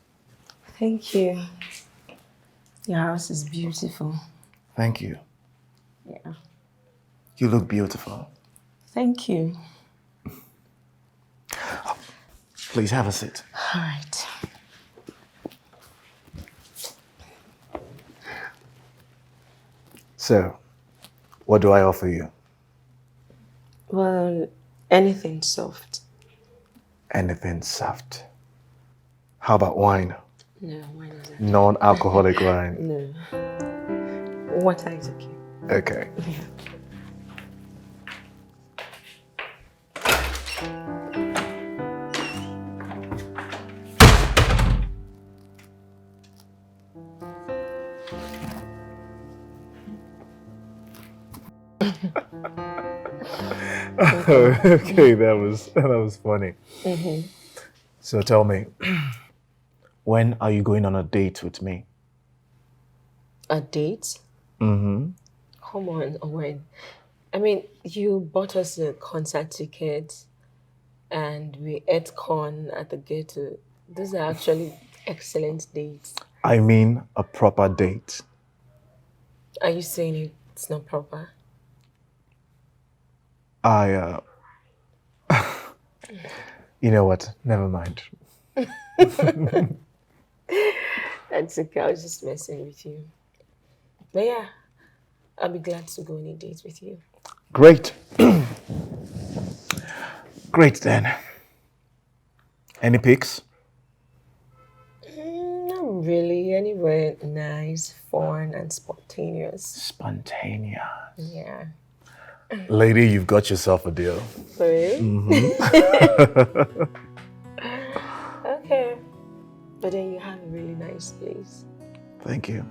Thank you. Your house is beautiful. Thank you. Yeah. You look beautiful. Thank you. Please have a seat. All right. So, what do I offer you? Well, anything soft. Anything soft. How about wine? No, wine is okay. Non-alcoholic wine. No. Water is okay. Okay. Yeah. Okay, that was funny. Mm-hmm. So tell me, when are you going on a date with me? A date? Mm-hmm. Come on, Owen. I mean, you bought us a concert ticket and we ate corn at the ghetto. Those are actually excellent dates. I mean a proper date. Are you saying it's not proper? You know what? Never mind. That's okay. I was just messing with you. But yeah, I'll be glad to go on a date with you. Great. Great then. Any pics? Not really. Anywhere nice, fun, and spontaneous. Spontaneous. Yeah. Lady, you've got yourself a deal. For real? Mm-hmm. Okay. But then you have a really nice place. Thank you.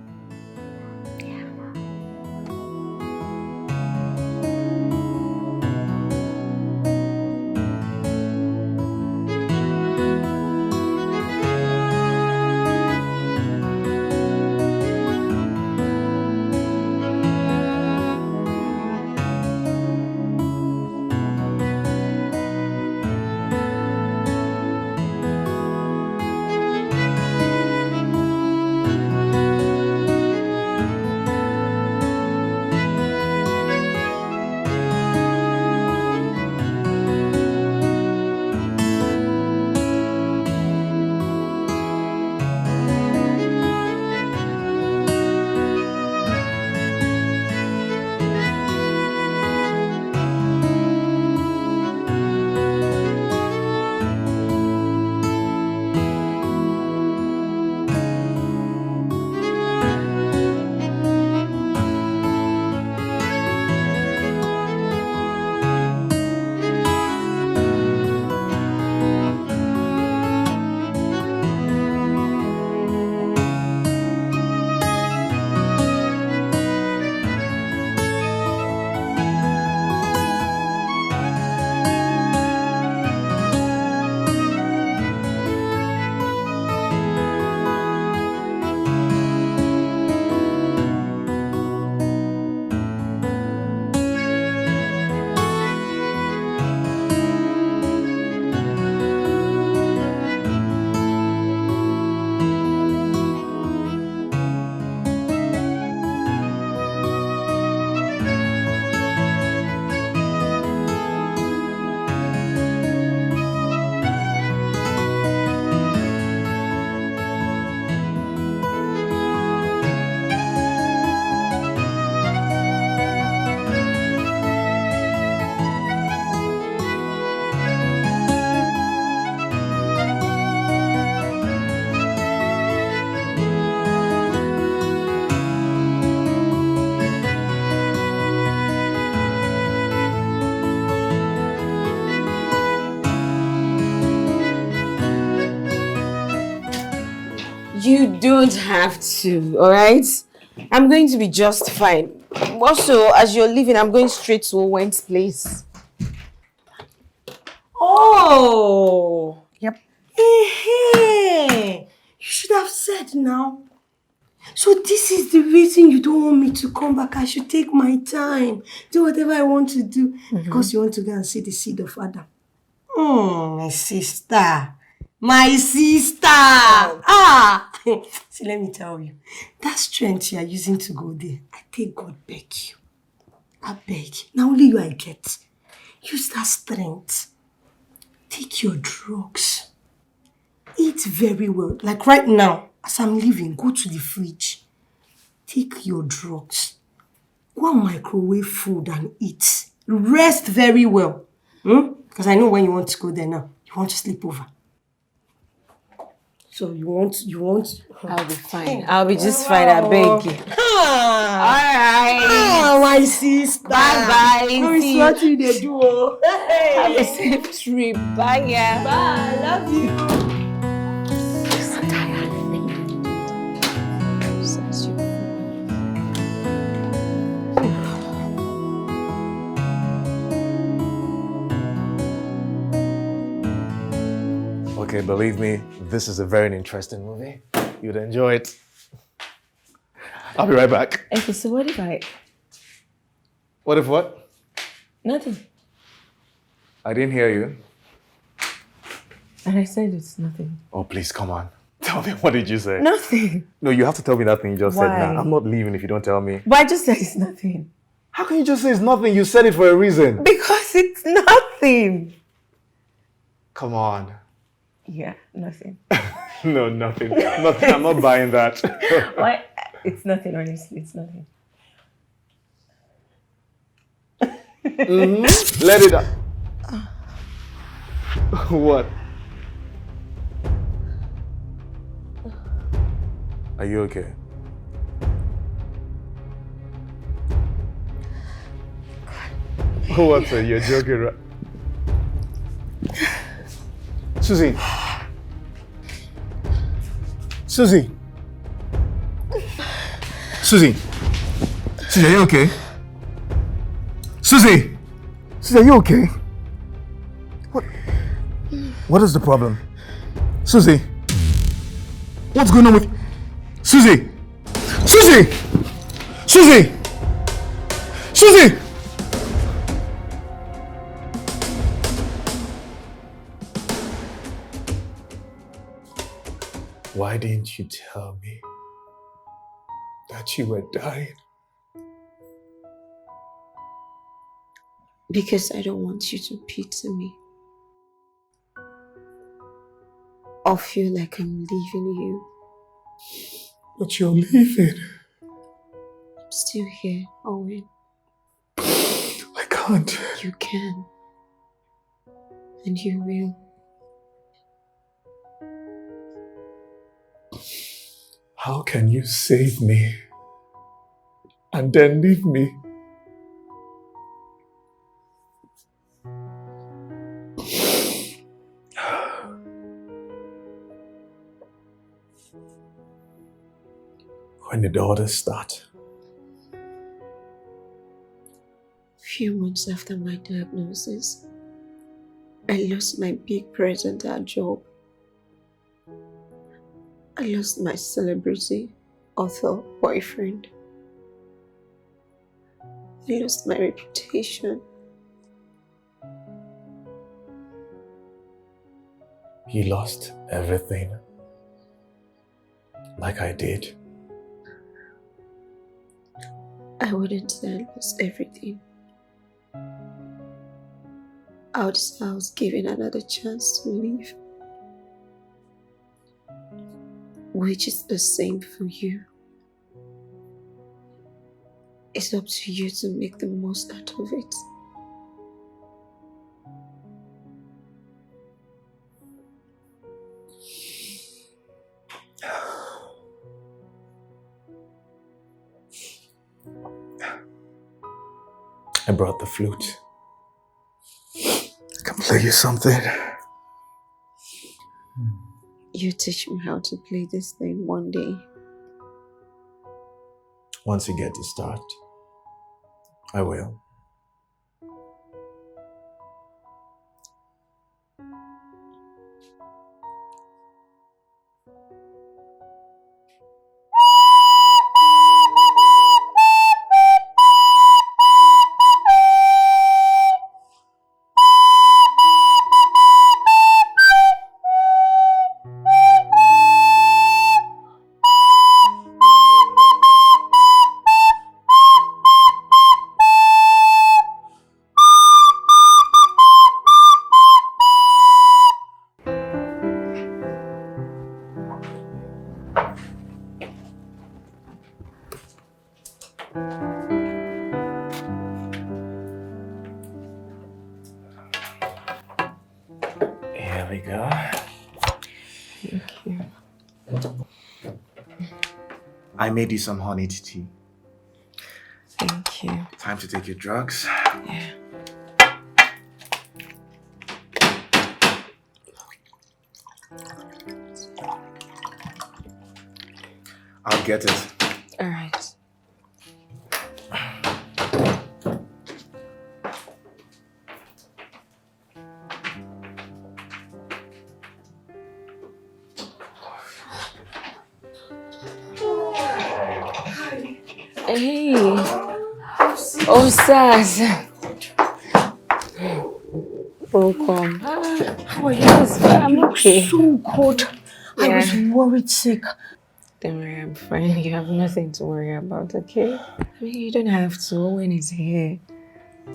You don't have to, all right? I'm going to be just fine. Also, as you're leaving, I'm going straight to Owen's place. Oh! Yep. Hey, you should have said now. So this is the reason you don't want me to come back. I should take my time, do whatever I want to do, because you want to go and see the seed of Adam. My sister, My sister! Ah! See, let me tell you. That strength you are using to go there, I take God beg you. I beg. Now only you I get. Use that strength. Take your drugs. Eat very well. Like right now, as I'm leaving, go to the fridge. Take your drugs. Go and microwave food and eat. Rest very well. Because I know when you want to go there now. You want to sleep over. So you want. I'll be fine. I'll be just fine. I beg you. Alright. My sister. Bye. No, it's what you they do. Have a safe trip. Bye, yeah. Bye. Love you. So tired. Okay, believe me, this is a very interesting movie. You'd enjoy it. I'll be right back. Okay, so what if I... What if what? Nothing. I didn't hear you. And I said it's nothing. Oh, please, come on. Tell me, what did you say? Nothing. No, you have to tell me that thing you just said Why? now. I'm not leaving if you don't tell me. But I just said it's nothing. How can you just say it's nothing? You said it for a reason. Because it's nothing. Come on. Yeah, nothing. No, nothing. Nothing. I'm not buying that. Why? It's nothing, honestly. It's nothing. Let it out. What? Are you okay? What? So you're joking, right? Susie. Susie. Susie. Susie, are you okay? Susie. Susie, are you okay? What is the problem? Susie. What's going on with Susie? Susie. Susie. Susie. Why didn't you tell me that you were dying? Because I don't want you to pity me. Or feel like I'm leaving you. But you're leaving. I'm still here, Owen. I can't. You can. And you will. How can you save me and then leave me? When did all this start? Few months after my diagnosis, I lost my big present at job. I lost my celebrity, author, boyfriend. I lost my reputation. You lost everything. Like I did. I wouldn't say I lost everything. I would say I was given another chance to live. Which is the same for you. It's up to you to make the most out of it. I brought the flute. I can play you something. You teach me how to play this thing one day. Once you get to start, I will. Here we go. Thank you. I made you some honey tea. Thank you. Time to take your drugs. Yeah. I'll get it. All right. Hey. Oh, Saz. Welcome. How are you? I'm okay. So good. I Yeah. was worried sick. Don't worry, I'm fine. You have nothing to worry about, okay? I mean, you don't have to. Owen is here.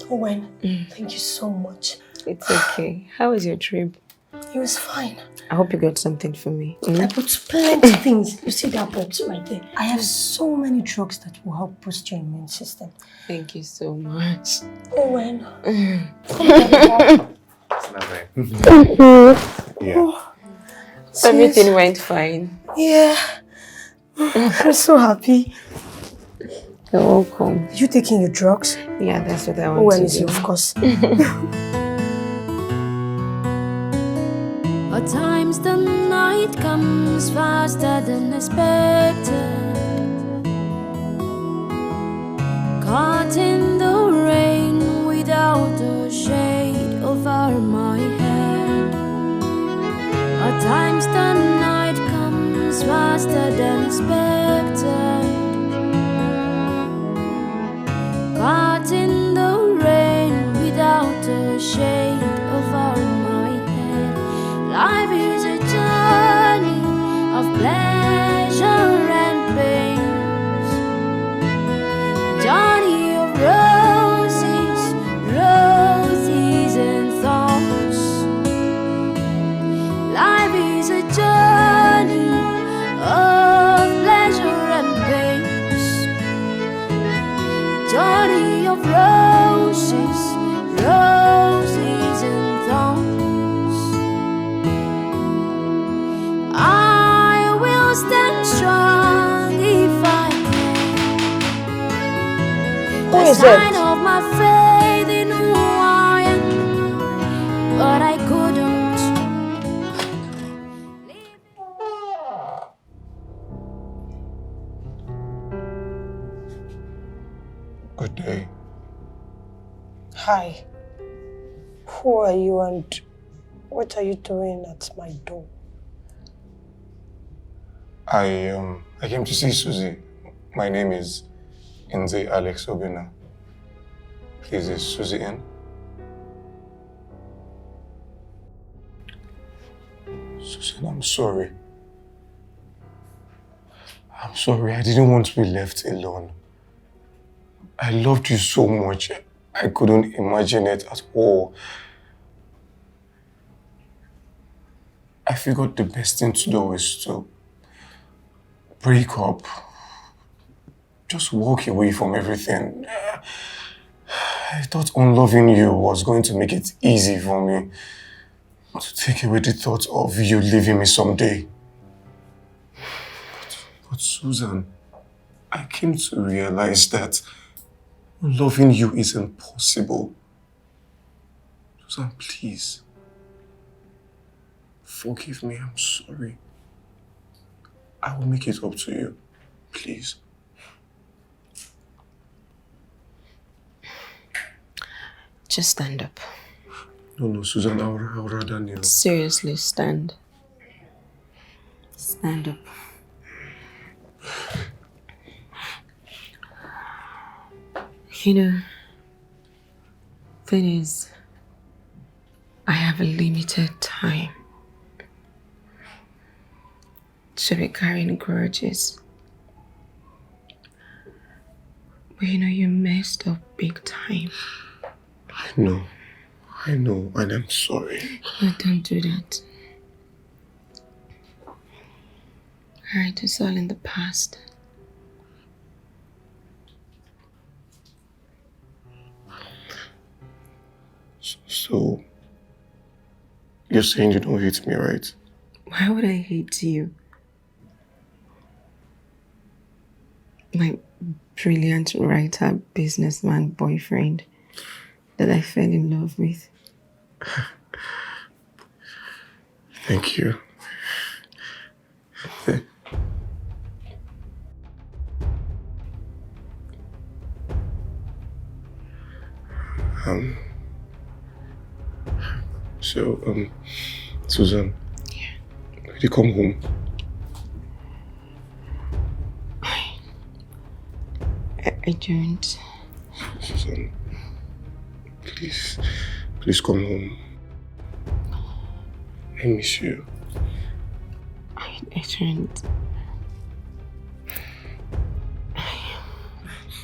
Owen, thank you so much. It's okay. How was your trip? It was fine. I hope you got something for me. I put plenty of things. You see that box right there? I have so many drugs that will help boost your immune system. Thank you so much. Owen. It's nothing. Yeah. Everything went fine. Yeah. I'm so happy. You're welcome. You taking your drugs? Yeah, that's what I want Owen to is do. you, of course. At times the night comes faster than expected. Caught in the rain without a shade over my head. At times the night comes faster than expected. Caught in the rain without a shade over my head. Life is a journey of pleasure and pains. Journey of roses, roses and thorns. Life is a journey of pleasure and pains. Journey of roses, roses and thorns. I will stand strong if I can. Who A is sign it? of my faith in who I am, but I couldn't. Good day. Hi. Who are you and what are you doing at my door? I came to see Susie. My name is Nze Alex Obina. Please, is Susie in? Suzanne, I'm sorry. I'm sorry. I didn't want to be left alone. I loved you so much. I couldn't imagine it at all. I figured the best thing to do is to break up. Just walk away from everything. I thought unloving you was going to make it easy for me to take away the thought of you leaving me someday. But Susan, I came to realize that loving you is impossible. Susan, please. Forgive me, I'm sorry. I will make it up to you. Please. Just stand up. No, Susan, I would rather kneel. Seriously, stand. Stand up. You know, thing is, I have a limited time to be carrying grudges. But you know, you messed up big time. I know, and I'm sorry. No, don't do that. Alright, it's all in the past. You're saying you don't hate me, right? Why would I hate you? My brilliant writer, businessman, boyfriend that I fell in love with. Thank you. Suzanne. Yeah. Did you come home? I don't. Suzanne, please come home. I miss you. I don't.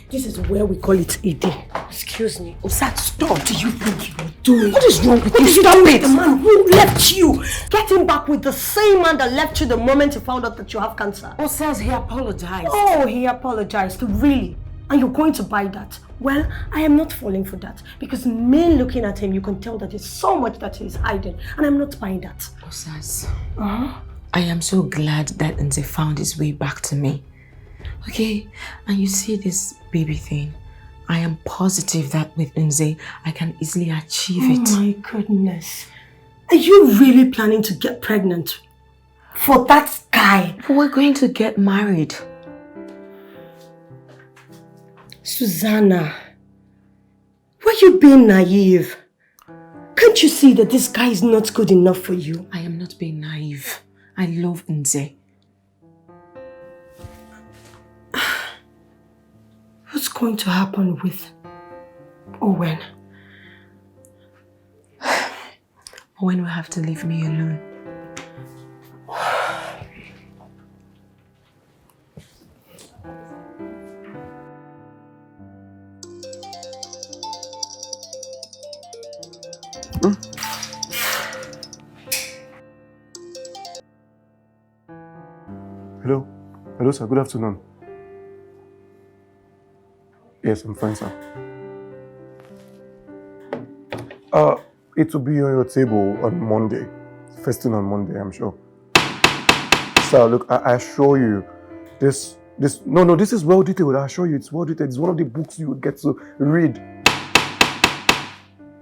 This is where we call it a day. Excuse me. Osat, stop. What do you think you are doing? What is wrong with you? Stop it! The man who left you. Getting back with the same man that left you the moment he found out that you have cancer. Osas, he apologized. Oh, he apologized. Really? And you're going to buy that? Well, I am not falling for that. Because men looking at him, you can tell that there's so much that he's hiding. And I'm not buying that. Osas, I am so glad that Nze found his way back to me. Okay, and you see this baby thing, I am positive that with Nze, I can easily achieve it. Oh my goodness. Are you really planning to get pregnant? For that guy? But we're going to get married. Susanna, why are you being naive? Can't you see that this guy is not good enough for you? I am not being naive. I love Nze. What's going to happen with Owen? Owen will have to leave me alone. Hello, sir. Good afternoon. Yes, I'm fine, sir. It will be on your table on Monday. First thing on Monday, I'm sure. Sir, look, I assure you, this is well detailed. I assure you, it's well detailed. It's one of the books you would get to read.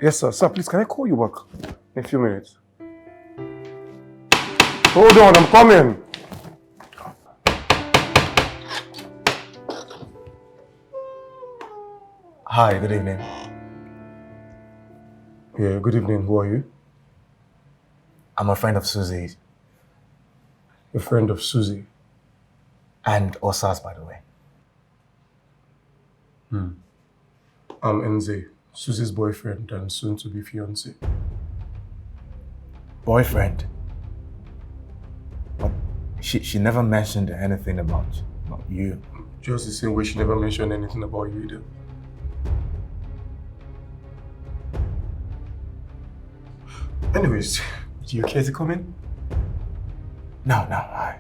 Yes, sir. Sir, please, can I call you back in a few minutes? Hold on, I'm coming. Hi, good evening. Yeah, good evening. Who are you? I'm a friend of Susie. A friend of Susie? And Osas, by the way. I'm Nze, Susie's boyfriend and soon-to-be fiancé. Boyfriend? But she never mentioned anything about you. Just the same way she never mentioned anything about you either. Anyways, do you care to come in? No, I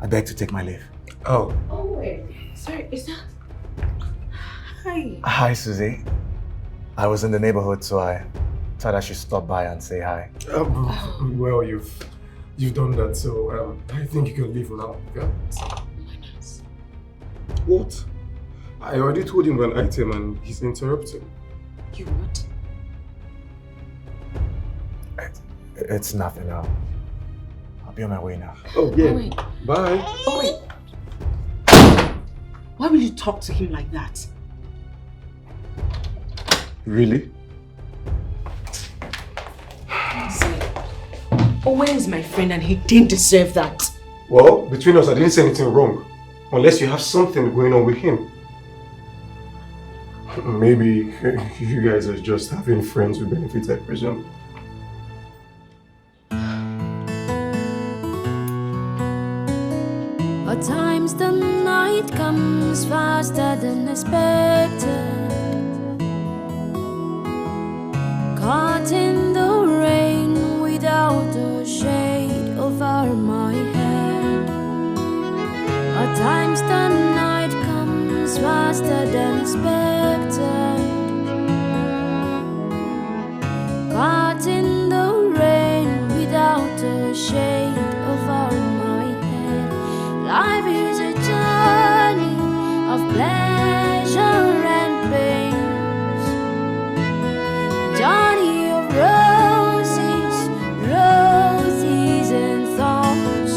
beg to take my leave. Oh. Oh, wait. Sorry, is that... Hi. Hi, Susie. I was in the neighborhood, so I thought I should stop by and say hi. Well, you've done that, so I think you can leave now. Yeah? What? I already told him an item and he's interrupting. You what? It's nothing. I'll be on my way now. Oh, yeah. Owen. Bye. Owen. Why will you talk to him like that? Really? Owen is my friend and he didn't deserve that. Well, between us, I didn't say anything wrong. Unless you have something going on with him. Maybe you guys are just having friends with benefits, I presume. At times the night comes faster than expected. Caught in the rain without a shade over my head. At times the night comes faster than expected. Caught in the rain pleasure and pains. Journey of roses, roses and thorns.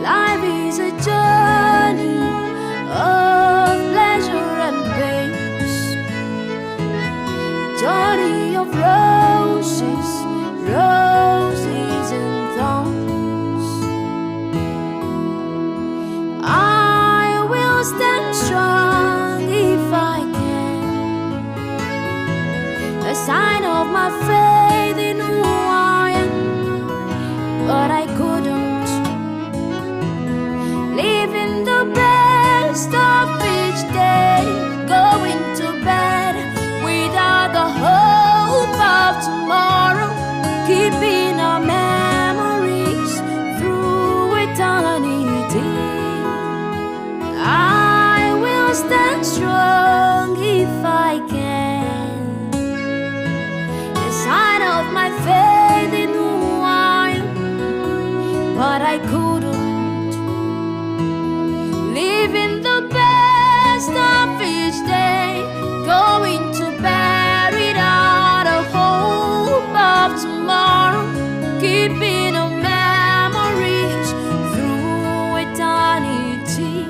Life is a journey of pleasure and pains. Journey of roses, roses and thorns. I will stand strong if I can. A sign of my faith in who I am, but I couldn't. Living the best of each day, going to bed without the hope of tomorrow, keeping our memories through eternity. I will stand strong if I can. A sign of my faith in who I am, but I couldn't. Living the best of each day, going to bed without a hope of tomorrow, keeping our memories through eternity.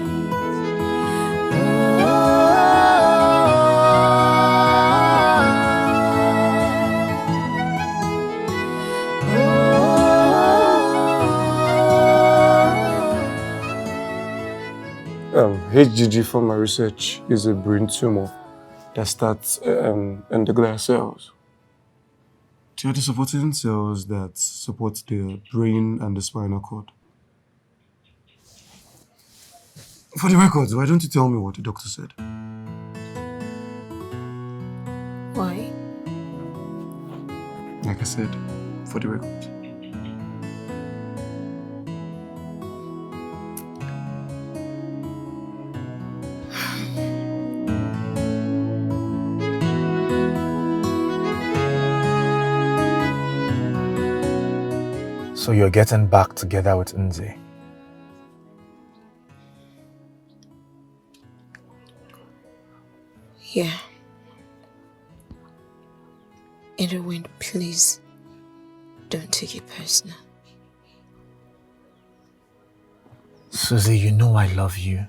HGG for my research is a brain tumor that starts in the glial cells. They are the supporting cells that support the brain and the spinal cord. For the records, why don't you tell me what the doctor said? Why? Like I said, for the records. So you're getting back together with Nze? Yeah. Owen, please don't take it personal. Susie, you know I love you.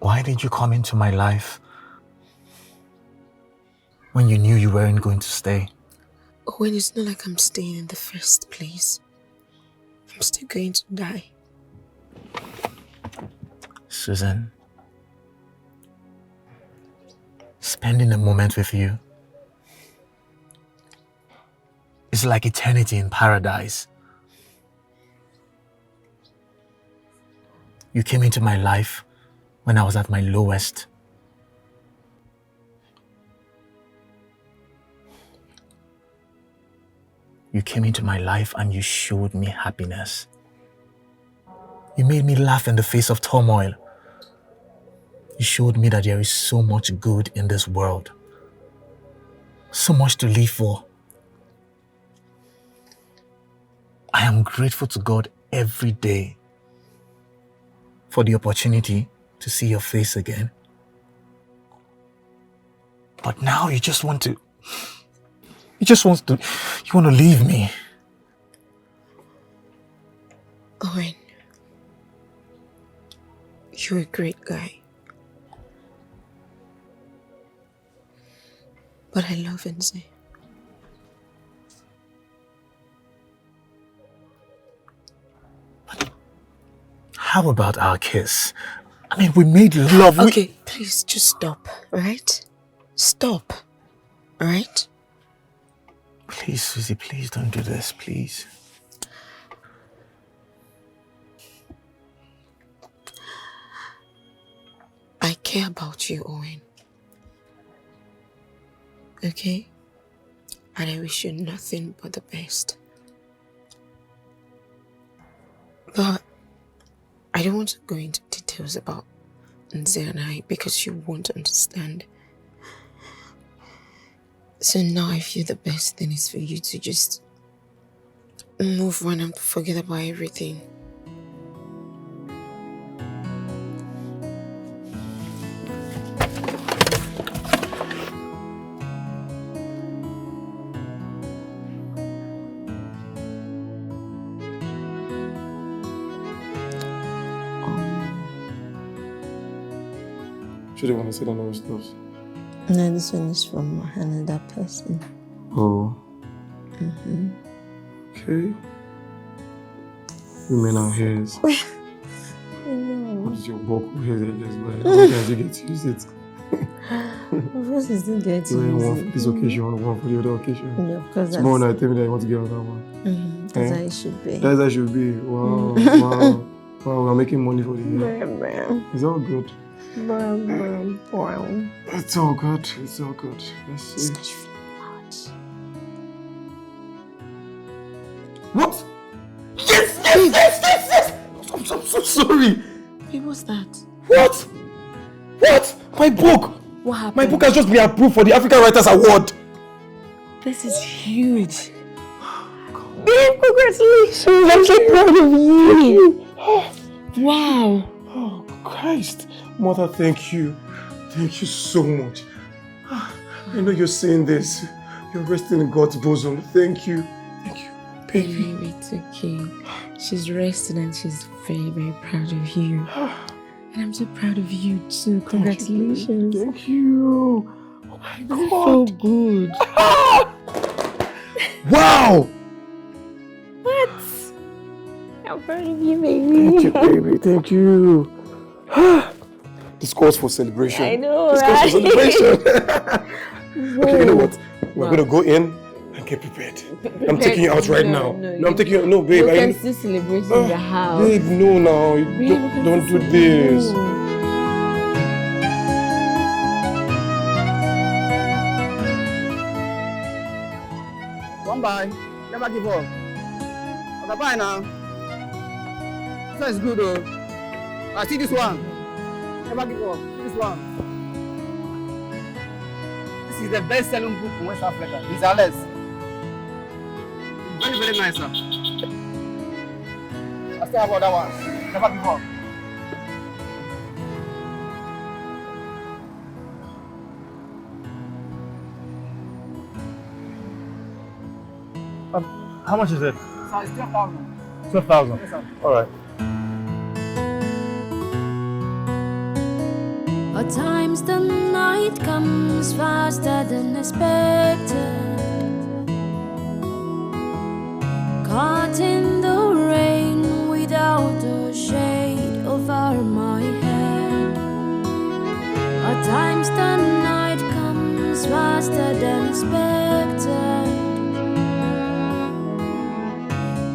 Why did you come into my life when you knew you weren't going to stay? Owen, it's not like I'm staying in the first place. I'm still going to die. Suzanne, spending a moment with you is like eternity in paradise. You came into my life when I was at my lowest. You came into my life and you showed me happiness. You made me laugh in the face of turmoil. You showed me that there is so much good in this world. So much to live for. I am grateful to God every day for the opportunity to see your face again. But now you want to leave me. Owen, you're a great guy. But I love Nze. How about our kiss? I mean, we made love. Okay, please just stop, alright? Stop, alright? Please, Susie, please don't do this, please. I care about you, Owen. Okay? And I wish you nothing but the best. But I don't want to go into details about Nze and I because you won't understand. So now I feel the best thing is for you to just move on and forget about everything. Should have want to say another stuff. No, this one is from another person. Oh. Okay. Women are hairs. I know. What is your vocal hair just like? Sometimes you get to use it. Of course, you still get to use One it. for this occasion, one for the other occasion. No, of course. Tomorrow night, tell me that you want to get on that one. That's how it should be. That's how it should be. Wow, wow. Wow, we're making money for the year. It's all good. It's all good. It's all good. Let's see. What? Yes! I'm so sorry. Hey, what's that? What? My book! What happened? My book has just been approved for the African Writers Award. This is huge. Babe, congratulations! I'm so proud of you. Wow. Oh, Christ. Mother, thank you. Thank you so much. I know you're saying this. You're resting in God's bosom. Thank you. Thank you, baby. It's okay. She's resting and she's very, very proud of you. And I'm so proud of you too. Congratulations. Thank you. Oh my God. So good. Wow. What? I'm proud of you, baby. Thank you, baby. Thank you. This calls for celebration. I know, This calls for celebration. Okay, you know what? We're going to go in and get prepared. I'm taking you out right now. No, I'm taking you. No, babe. You can still celebrate in the house. Babe, no, now. Don't do this. Come by. Never give up. Okay, bye now. This is good though. I see this one. Never give up. See this one. This is the best-selling book in West Africa. It's Alice. Very, very nice, sir. I still have other ones. Never give up. How much is it? So it's 12,000. 12,000. Yes, sir. All right. At times the night comes faster than expected. Caught in the rain without a shade over my head. At times the night comes faster than expected.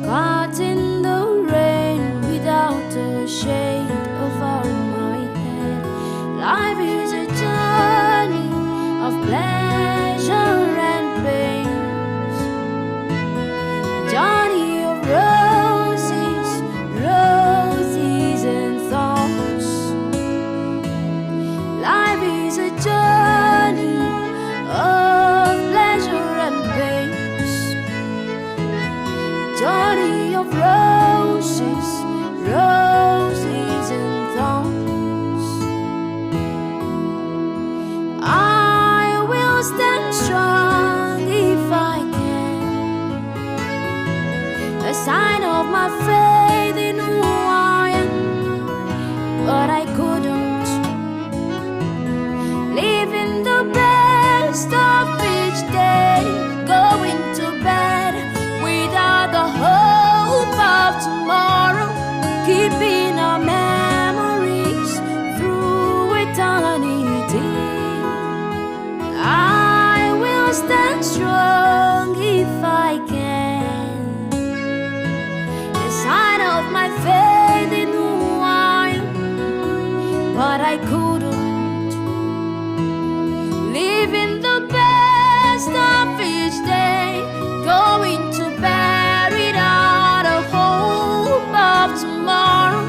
Caught in the rain without a shade over my head. Life is a journey of pleasure and pains. Journey of roses, roses and thorns. Life is a journey of pleasure and pains. Journey of roses, roses and thorns. I will stand strong if I can. A sign of my faith in who I am, but I couldn't live in the best of each day, going to bed without the hope of tomorrow, keeping our memories through eternity. I will stand strong if I can. A sign of my faith in who I am, but I couldn't live in the best of each day, going to bed without a hope of tomorrow,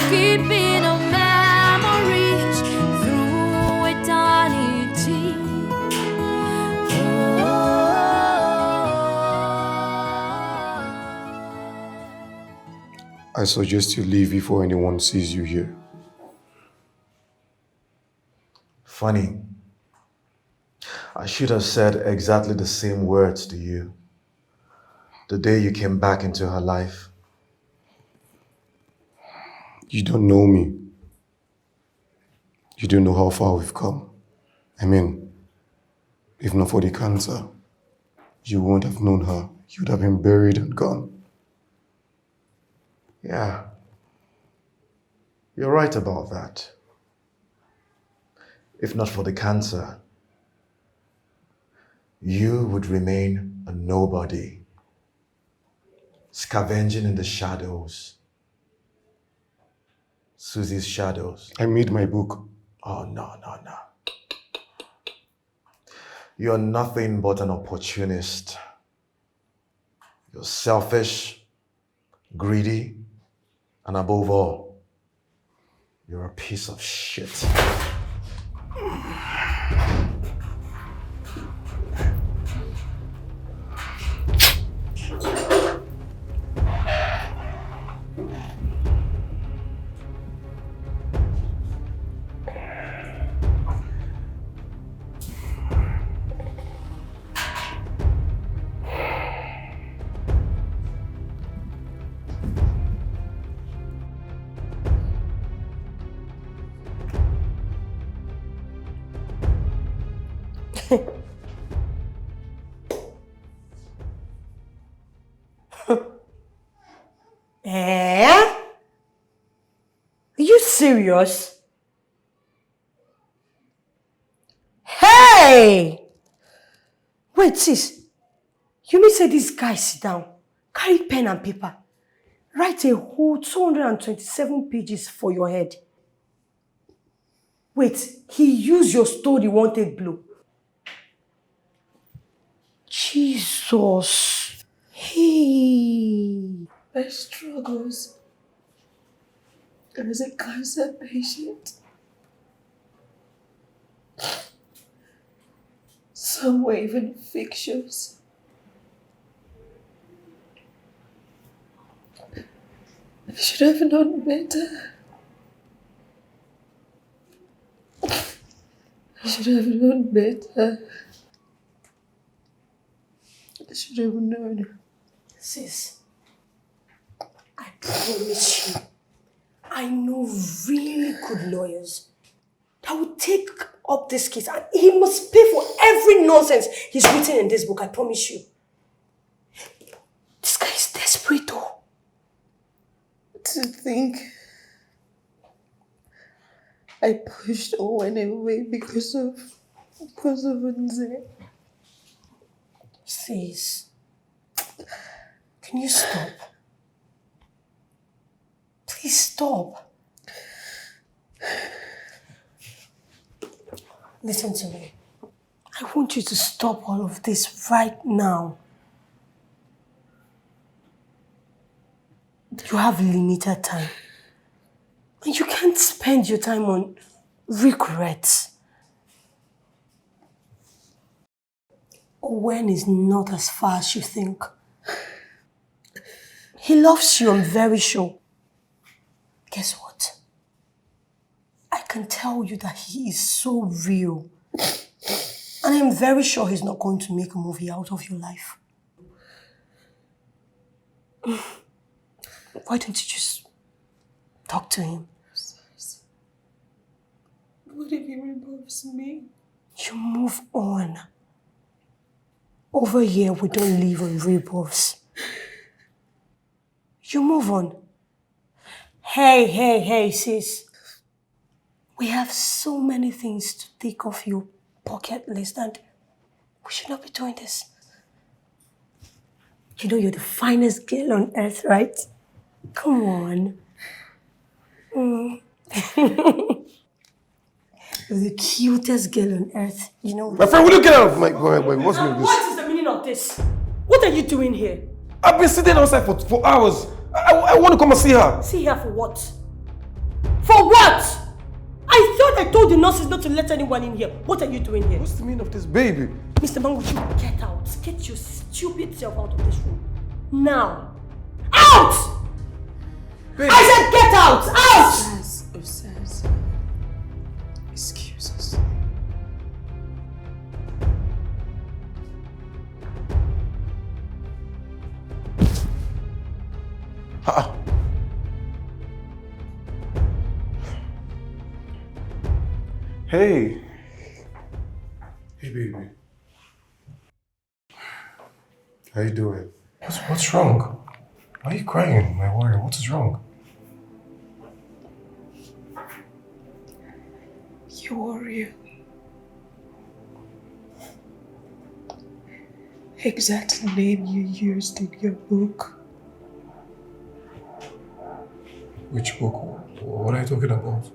keeping our memories through eternity. I suggest you leave before anyone sees you here. Funny. I should have said exactly the same words to you the day you came back into her life. You don't know me. You don't know how far we've come. I mean, if not for the cancer, you wouldn't have known her. You'd have been buried and gone. Yeah. You're right about that. If not for the cancer, you would remain a nobody, scavenging in the shadows. Susie's shadows. I made my book. Oh, no. You're nothing but an opportunist. You're selfish, greedy, and above all, you're a piece of shit. Are you serious? Hey! Wait, sis. You mean say this guy sit down, carry pen and paper, write a whole 227 pages for your head? Wait, he used your story one take blow. Jesus. Hey. My struggles as a cancer patient. Some were even fictions. I should have known better. I should have known better. I should have known. Sis, I promise you, I know really good lawyers that will take up this case and he must pay for every nonsense he's written in this book, I promise you. This guy is desperate though. To think I pushed Owen away because of Nze. Sis, can you stop? Please stop. Listen to me. I want you to stop all of this right now. You have limited time. And you can't spend your time on regrets. Owen is not as far as you think. He loves you, I'm very sure. Guess what? I can tell you that he is so real. And I'm very sure he's not going to make a movie out of your life. Why don't you just talk to him? What if he removes me? You move on. Over here, we don't live on rebuffs. You move on. Hey, sis. We have so many things to take off your bucket list and we should not be doing this. You know you're the finest girl on earth, right? Come on. You're the cutest girl on earth, you know. My friend, will you get out of my... What's Now, what is the meaning of this? What are you doing here? I've been sitting outside for hours. I want to come and see her. See her for what? For what? I thought I told the nurses not to let anyone in here. What are you doing here? What's the meaning of this, baby? Mr. Man, would you get out? Get your stupid self out of this room. Now. Out! Baby. I said get out! Out! Suzanne. Excuse us. Hey. Hey, baby. How you doing? What's wrong? Why are you crying, my warrior? What is wrong? You warrior. Exact name you used in your book. Which book? What are you talking about?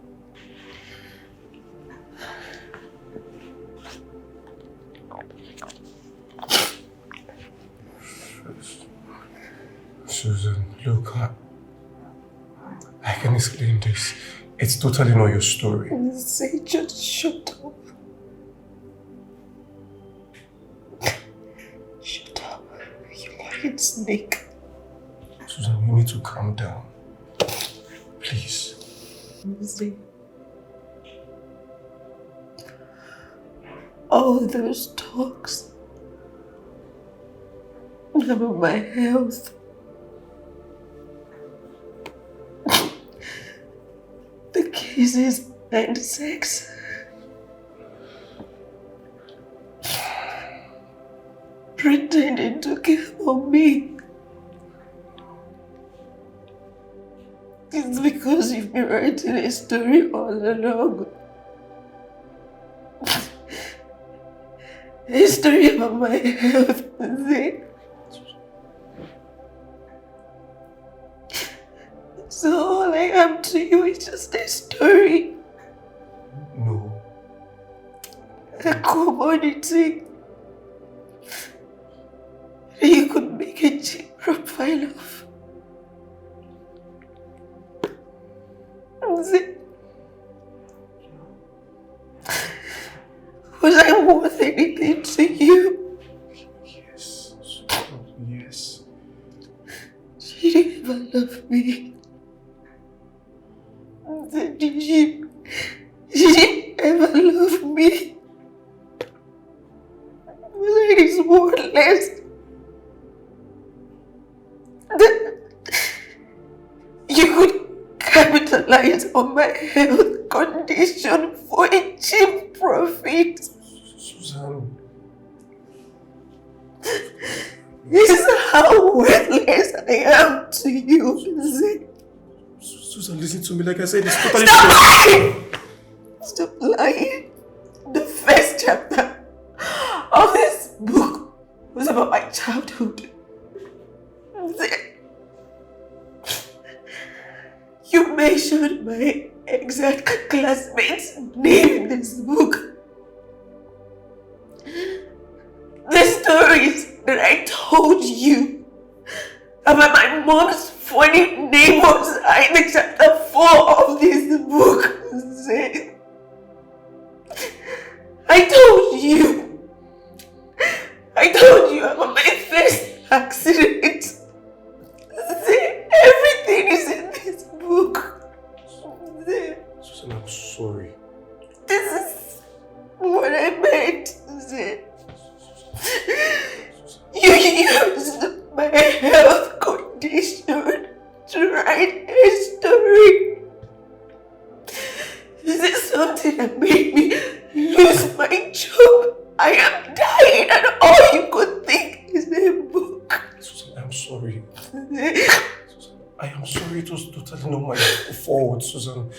Susan, look, I can explain this. It's totally not your story. Say, just shut up. Shut up, you lying snake. Susan, you need to calm down. Please. See, all those talks about my health, the kisses and sex, pretending to care for me. It's because you've been writing a story all along. A story about my health, see? So all I am to you is just a story. No. A commodity. You could make a cheap profile of. See? Was I worth anything to you? Yes. Yes. She didn't even love me. Did she ever love me? Was I this worthless? You could capitalize on my health condition for a cheap profit. Suzanne. This is how worthless I am to you. Susan, listen to me. Like I said, it's totally... Stop lying! Stop lying. The first chapter of this book was about my childhood. You mentioned my exact classmate's name in this book. The stories that I told you about my mom's funny neighbors are in chapter 4 of this book. I told you about my first accident. Everything is in this book. Susan, I'm sorry. This is what I meant. You used my health condition to write a story. This is something that made me lose my job. I am dying and all you could think is a book. Susan, I'm sorry. Susan, I am sorry. It was totally not my fault, Susan.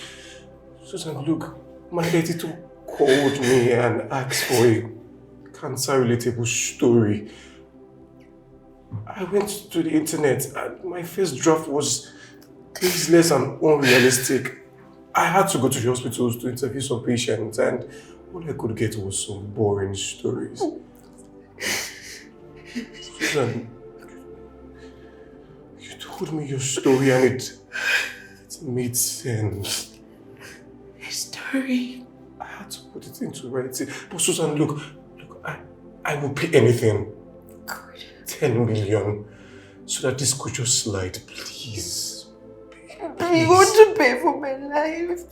Susan, look, my editor called me and asked for a cancer-relatable story. I went to the internet and my first draft was tasteless and unrealistic. I had to go to the hospitals to interview some patients and all I could get was some boring stories. Susan, you told me your story and it made sense. A story? I had to put it into writing. But Susan, look, I will pay anything. Good. 10 million. So that this could just slide, please. You want to pay for my life?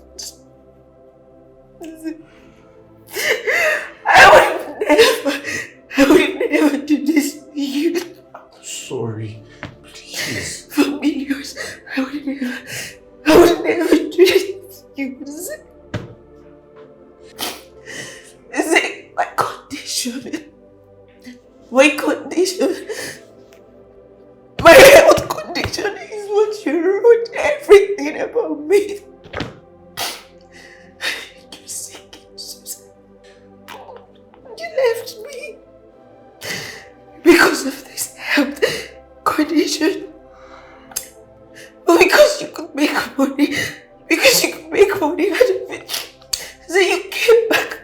I would never do this to you. I'm sorry. Please. For millions, I would never do this to you. My condition. My condition. My health condition is what you wrote everything about me. You're sick, Suzanne. You left me because of this health condition. But because you could make money. Because you could make money out of it. So you came back.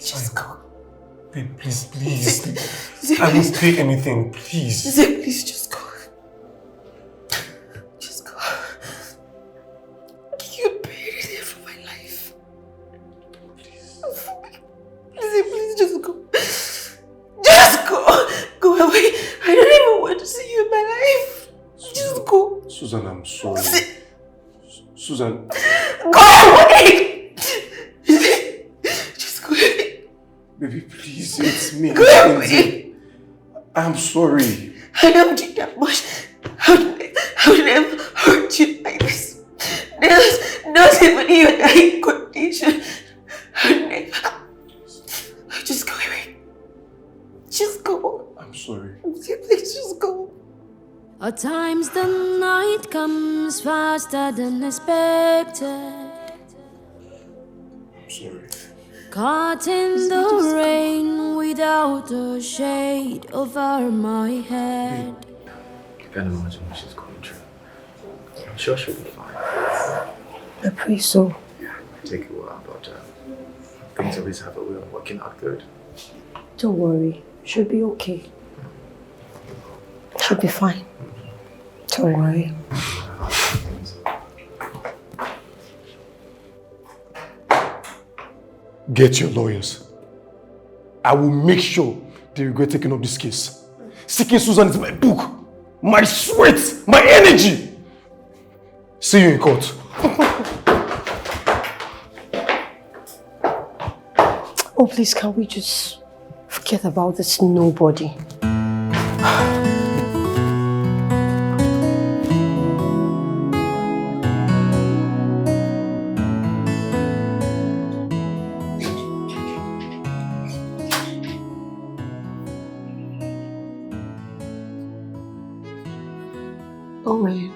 Just go. Babe, please. I won't pay anything, please. Please, just go. Just go. You paid anything for my life. Please, just go. Just go. Go away. I don't even want to see you in my life. Just go. Suzanne, I'm sorry. Suzanne. Go away! Just go away. Baby, please, it's me. Go away. I'm sorry. I don't do that much. I would never hurt you like this. There's not even your dying condition. I would never. Just go away. Just go. I'm sorry. Please, just go. At times the night comes faster than expected. I'm sorry. Caught in the rain without a shade over my head. I can't imagine what she's going through. I'm sure she'll be fine. I pray so. Yeah, it take a while, but things always have a way of working out good. Don't worry. She'll be okay. She'll be fine. Don't worry. Get your lawyers. I will make sure they regret taking up this case. Seeking Suzanne is my book, my sweat, my energy. See you in court. Oh, please, can we just forget about this nobody? Owen.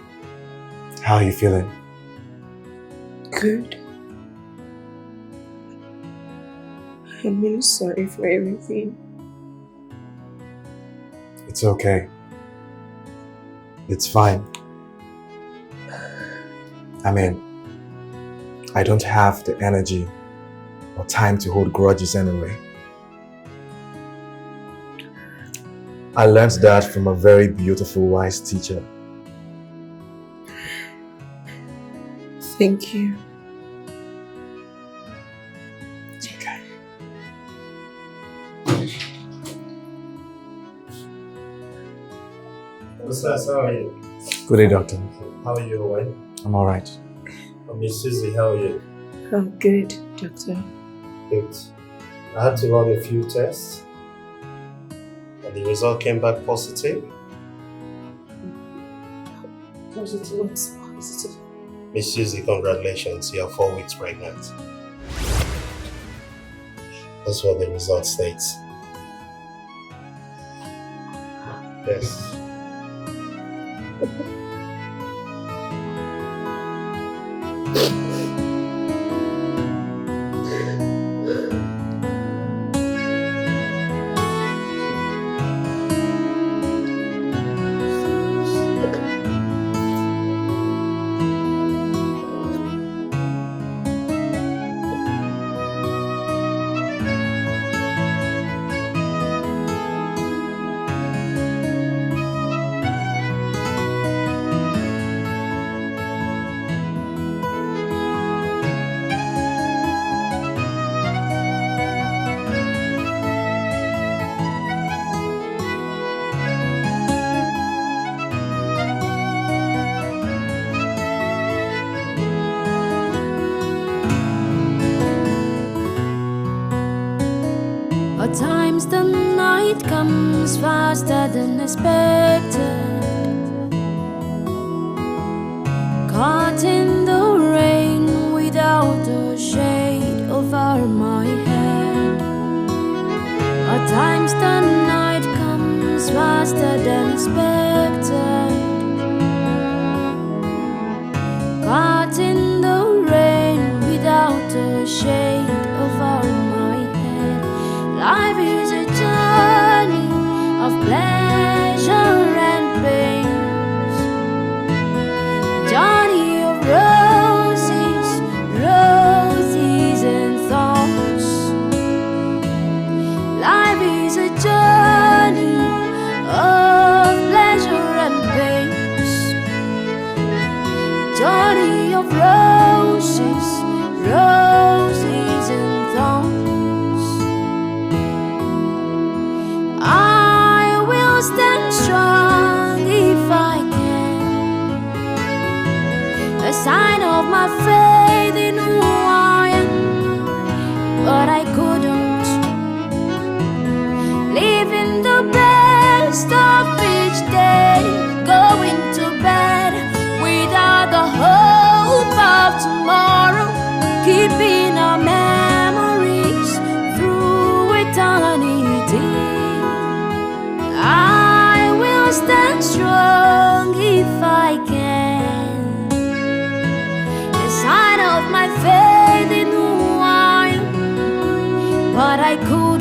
How are you feeling? Good. I'm really sorry for everything. It's okay. It's fine. I mean, I don't have the energy or time to hold grudges anyway. I learned that from a very beautiful, wise teacher. Thank you. It's okay. Ustaz, how are you? Good day, doctor. How are you, Owen? I'm alright. Miss Susie, how are you? I'm good, doctor. Good. I had to run a few tests, and the result came back positive. Positive? What's positive? Miss Susie, congratulations, you are 4 weeks pregnant. That's what the result states. Yes. At times the night comes faster than expected. Caught in the rain without a shade over my head. I could